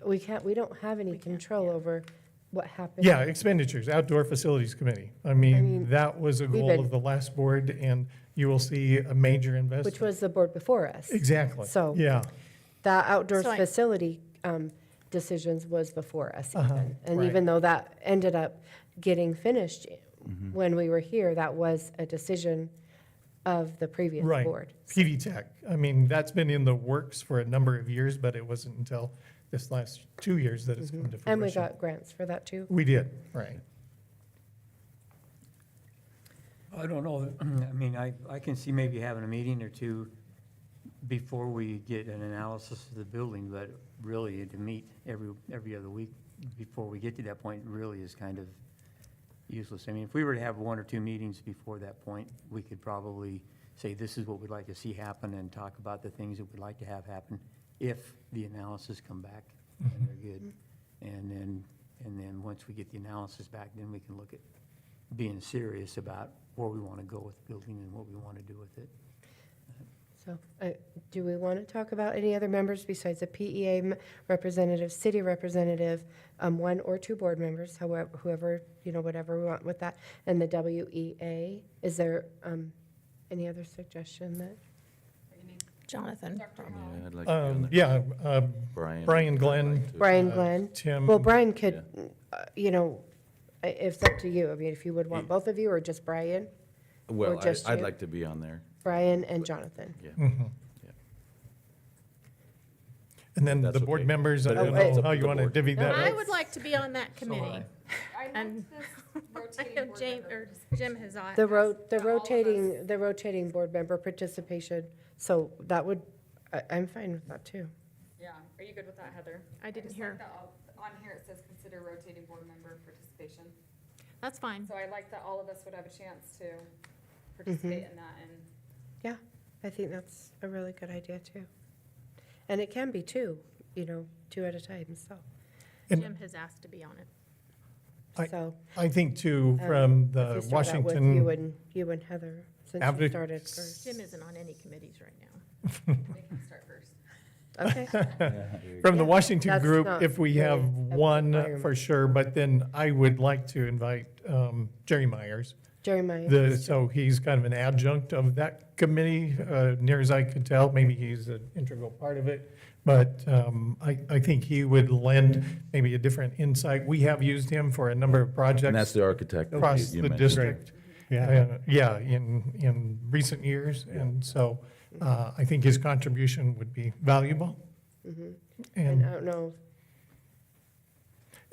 don't have any control over what happened. Yeah, expenditures, Outdoor Facilities Committee. I mean, mean, that was a we've goal been- of the last board, and you will see a major investment. Which was the board before us. Exactly. So- Yeah, The outdoor So I- facility decisions was before us Uh-huh, even. And right. even though that ended up getting finished when we were here, that was a decision of the previous right. board. PD Tech, I mean, that's been in the works for a number of years, but it wasn't until this last 2 years that it's come to fruition. And we got grants for that too. We did, right. I don't know, I mean, I can see maybe having a meeting or two before we get an analysis of the building, but really to meet every other week before we get to that point really is kind of useless. I mean, if we were to have 1 or 2 meetings before that point, we could probably say, this is what we'd like to see happen and talk about the things that we'd like to have happen if the analysis come back and they're good. And then once we get the analysis back, then we can look at being serious about where we want to go with the building and what we want to do with it. So, do we want to talk about any other members besides the PEA representative, city representative, 1 or 2 board members, whoever, whatever we want with that, and the WEA? Is there any other suggestion that? Jonathan. Yeah, I'd like to be on there. Brian. Brian Glenn. Brian Glenn? Tim. Well, Brian could, it's up to you. I mean, if you would want both of you, or just Brian? Well, just I'd you? like to be on there. Brian and Jonathan. Yeah. Mhm. Yeah. And then That's the board okay. members, I But don't it's know up how to you the want to board. divvy that I up. would like to be on that committee. And I know Jim has. The rotating board member participation, so that would, I'm fine with that too. Yeah, are you good with that, Heather? I didn't just hear. like that on here it says consider rotating board member participation. That's fine. So I like that all of us would have a chance to participate in that and. Yeah, I think that's a really good idea too. And it can be 2, 2 at a time, so. And Jim has asked to be on it. So, I think too, um, from if the we start out with Washington. you and Heather, since you Advoc- started first. Jim isn't on any committees right now. They can start first. Okay, From the Yeah, Washington that's group, not if we really have a one requirement. for sure, but then I would like to invite Jerry Myers. Jeremiah. So he's kind of an adjunct of that committee, near as I could tell. Maybe he's an integral part of it. But I think he would lend maybe a different insight. We have used him for a number of projects. And that's the architect. Across you the mentioned. district. Yeah, in recent years. And so I think his contribution would be valuable. And And, I don't know,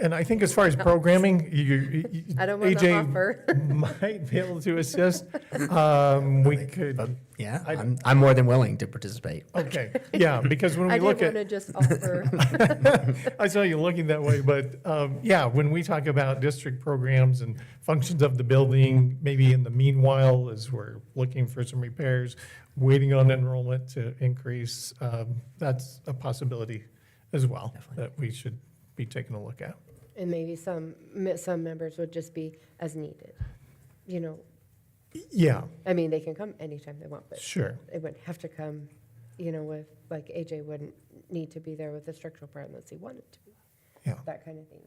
and I think as far as programming, you, I don't want to AJ offer. might be able to assist. We could, Yeah, I- I'm more than willing to participate. okay, yeah, because when I we didn't look want at, to just offer. I saw you looking that way, but yeah, when we talk about district programs and functions of the building, maybe in the meanwhile, as we're looking for some repairs, waiting on enrollment to increase, that's a possibility as well that we should be taking a look at. And maybe some members would just be as needed, Yeah, I mean, they can come anytime they want, but sure. they wouldn't have to come, with, like AJ wouldn't need to be there with the structural part unless he wanted to be. Yeah. That kind of thing,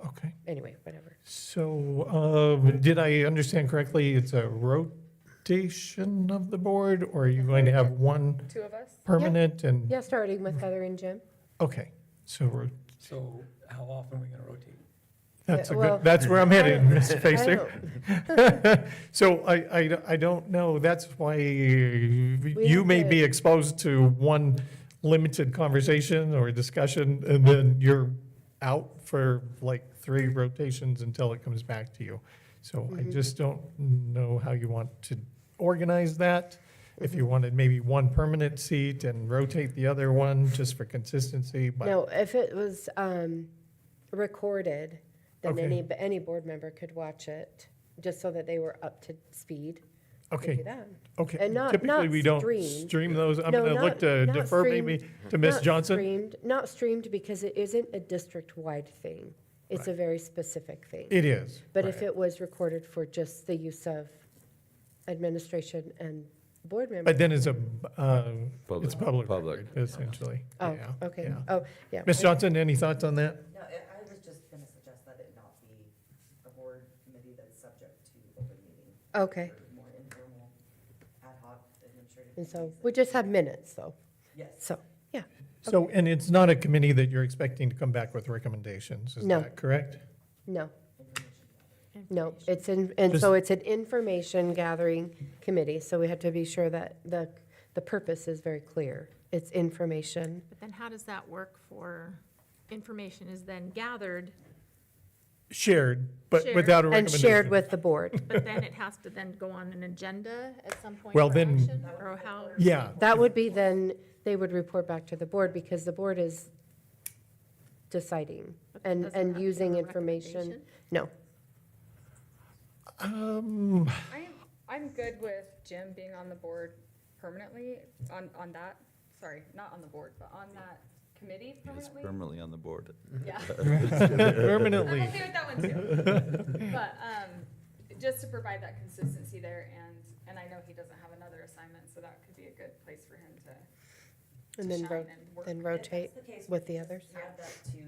Okay. Anyway, whatever. So did I understand correctly, it's a rotation of the board, or are you going to have one 2 of us? permanent and, Yeah, starting with Heather and Jim. okay, so So how often are we going to rotate? that's a Yeah, well, good, that's where I'm headed, Ms. I Facer. So I don't know, that's why you have may to- be exposed to one limited conversation or discussion, and then you're out for like 3 rotations until it comes back to you. So I just don't know how you want to organize that. If you wanted maybe one permanent seat and rotate the other one just for consistency, but. No, if it was recorded, then Okay. any board member could watch it, just so that they were up to speed. We could Okay. do that. Okay, And not typically we don't streamed. stream those. I'm No, going to look not- to not defer streamed. maybe to Ms. Not Johnson. streamed, not streamed because it isn't a district-wide thing. It's a very specific thing. It is. But if right. it was recorded for just the use of administration and board members. But then it's Public. it's public Public. record, essentially. Oh, Yeah, okay. yeah. Oh, yeah. Ms. Johnson, any thoughts on that? No, I was just going to suggest that it not be a board committee that's subject to open meeting. Okay. More informal, ad hoc administrative. And so committees. we just have minutes, though. Yes. So, yeah. So, and it's not a committee that you're expecting to come back with recommendations, is No. that correct? No. No, it's and so it's an information gathering committee, so we have to be sure that the purpose is very clear. It's information. But then how does that work for, information is then gathered, Shared, but Shared. without a And recommendation. shared with the board. but then it has to then go on an agenda at some point Well, for then- action? Or how? Yeah, That would be then, they would report back to the board because the board is deciding and Does it have to using have a information. recommendation? No. I'm good with Jim being on the board permanently, on that, sorry, not on the board, but on that committee It's permanently. permanently on the board. Yeah. permanently. I'm okay with that one too. But, just to provide that consistency there, and I know he doesn't have another assignment, so that could be a good place for him to And then shine and work. then rotate with the others. Add that to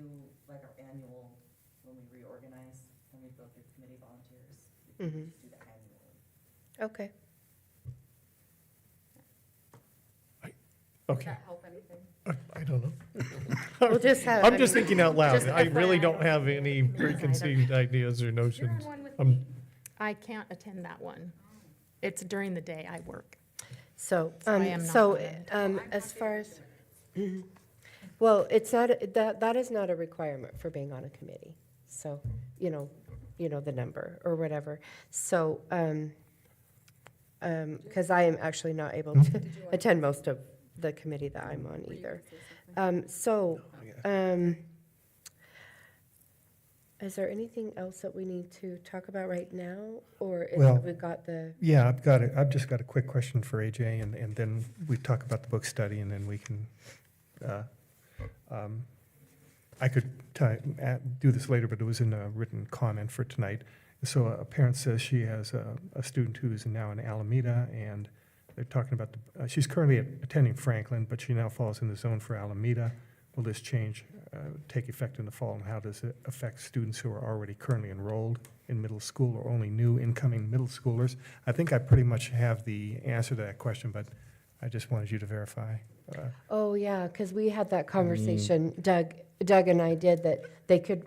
like our annual, when we reorganize, when we go through committee volunteers, we can Mhm. just do that annually. Okay. Does Okay, that help anything? I don't know. We'll just have. I'm just thinking out loud. just I really FYI. don't have any preconceived ideas or You're notions. on one with Um, me. I can't attend that one. It's during the day I work. So, So I am not so, on it. as far as, well, it's not, that is not a requirement for being on a committee. So, you know the number or whatever. So, because I am actually not able to attend most of the committee that I'm on either. Is there anything else that we need to talk about right now? Or is Well, we got the, Yeah, I've just got a quick question for AJ, and then we talk about the book study, and then we can, I could do this later, but it was in a written comment for tonight. So a parent says she has a student who is now in Alameda, and they're talking about, she's currently attending Franklin, but she now falls in the zone for Alameda. Will this change take effect in the fall, and how does it affect students who are already currently enrolled in middle school or only new incoming middle schoolers? I think I pretty much have the answer to that question, but I just wanted you to verify. oh, yeah, because we had that conversation, Doug and I did, that they could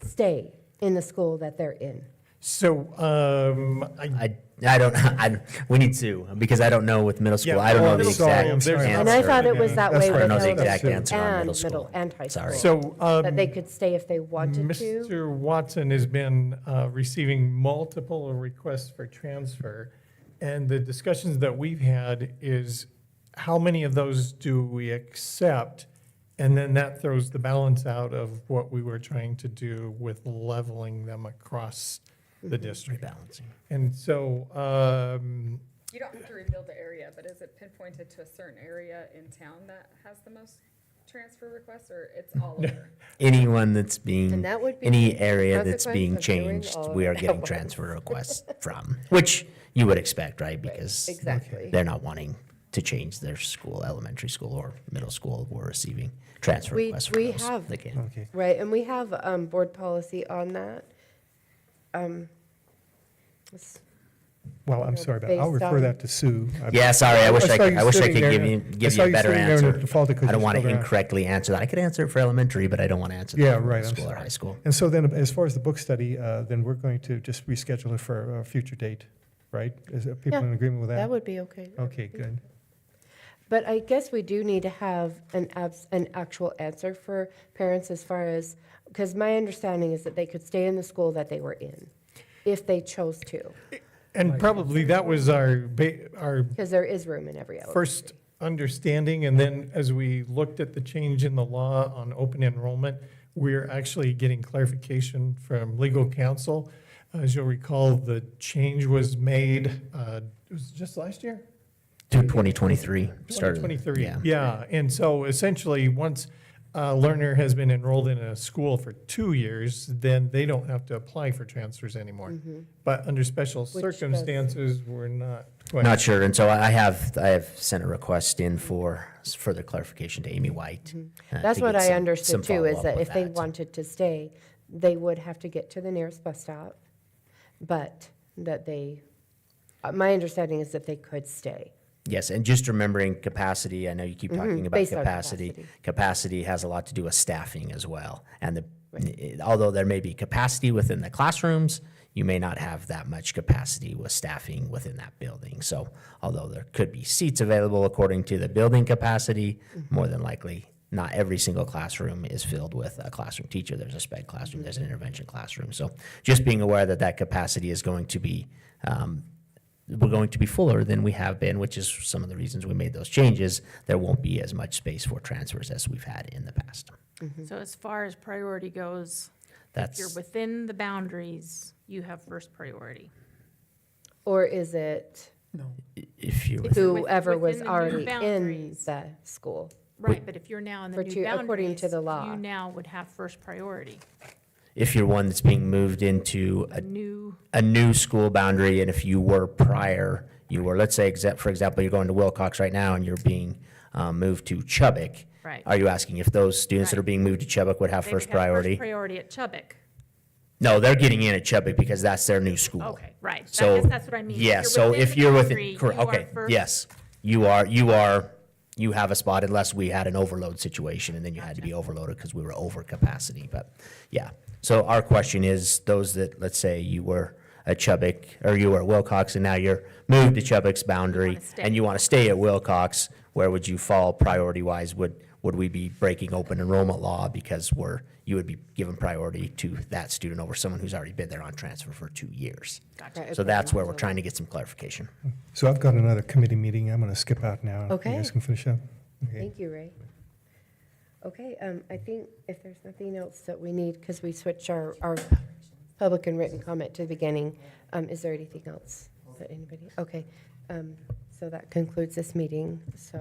stay in the school that they're in. So, I don't, we need to, because I don't know with middle school, Yeah, I don't know the middle school, exact there's- answer. And I thought it was that That's way right. with I don't know the exact elementary answer on and middle school. middle and high Sorry. school. so, That they could stay if they wanted to. Mr. Watson has been receiving multiple requests for transfer, and the discussions that we've had is how many of those do we accept? And then that throws the balance out of what we were trying to do with leveling them across the district. Balancing. And so, You don't have to reveal the area, but is it pinpointed to a certain area in town that has the most transfer requests, or it's all over? Anyone that's being, And that would be any area that's consequence being of doing changed, all of we are that getting once. transfer requests from, which you would expect, right? Because Exactly. they're not wanting to change their school, elementary school or middle school. We're receiving transfer We- requests for we those. have- They can- Okay. Right, and we have board policy on that. It's- Well, I'm sorry, but I'll Based refer on- that to Sue. Yeah, sorry, I wish I saw could, you I wish I sitting could there give and you, I give saw you a better sitting there and answer. it defaulted 'cause I don't you want to spelled it out. incorrectly answer that. I could answer it for elementary, but I don't want to answer that Yeah, for right, middle I'm school or sorry. high school. And so then, as far as the book study, then we're going to just reschedule it for a future date, right? Is people Yeah, in agreement with that? That would be okay. Okay, good. But I guess we do need to have an actual answer for parents as far as, because my understanding is that they could stay in the school that they were in, if they chose to, and probably that was our because there is room in every elementary. first understanding, and then as we looked at the change in the law on open enrollment, we're actually getting clarification from legal counsel. As you'll recall, the change was made, it was just last year? To 2023 started. 2023, Yeah. yeah. And so essentially, once a learner has been enrolled in a school for 2 years, then they don't have to apply for transfers anymore. But under special does- circumstances, we're not quite. Not sure, and so I have sent a request in for further clarification to Amy White. That's to what get I some understood too, is follow-up that with if they that. wanted to stay, they would have to get to the nearest bus stop, but that they, my understanding is that they could stay. Yes, and just remembering capacity, I know you keep talking about based on capacity. capacity. Capacity has a lot to do with staffing as well. And although there may be capacity within the classrooms, you may not have that much capacity with staffing within that building. So although there could be seats available according to the building capacity, more than likely, not every single classroom is filled with a classroom teacher. There's a sped classroom, there's an intervention classroom. So just being aware that that capacity is going to be we're going to be fuller than we have been, which is some of the reasons we made those changes. There won't be as much space for transfers as we've had in the past. So as far as priority goes, if you're That's, within the boundaries, you have first priority. Or is it if you, If you're whoever was within the new already in boundaries. the school? Right, but if you're now in the For new two- according to boundaries, the law. you now would have first priority. if you're one that's being moved into A new, a new school boundary, and if you were prior, you were, let's say, for example, you're going to Wilcox right now and you're being moved to Chubbuck. right. Are you asking if those students that are Right. being moved to Chubbuck would have They first would have priority? First priority at Chubbuck. No, they're getting in at Chubbuck because that's their new school. Okay, right. I So, guess that's what I mean. If yeah, you're so within if the you're boundary, within, correct, you are okay, first. yes. You have a spot unless we had an overload situation and then you had to be overloaded because we were over capacity, but, yeah. So our question is, those that, let's say you were at Chubbuck, or you were at Wilcox and now you're moved to Chubbuck's boundary stay. and you want to stay at Wilcox, where would you fall priority-wise? Would we be breaking open enrollment law because you would be given priority to that student over someone who's already been there on transfer for 2 years? Right, So okay. that's where we're trying to get some clarification. So I've got another committee meeting. I'm going to skip out now. Okay. You guys can finish up. Okay. Thank you, Ray. Okay, I think if there's nothing else that we need, because we switched our public and written comment to the beginning, is there anything else that anybody, okay. So that concludes this meeting, so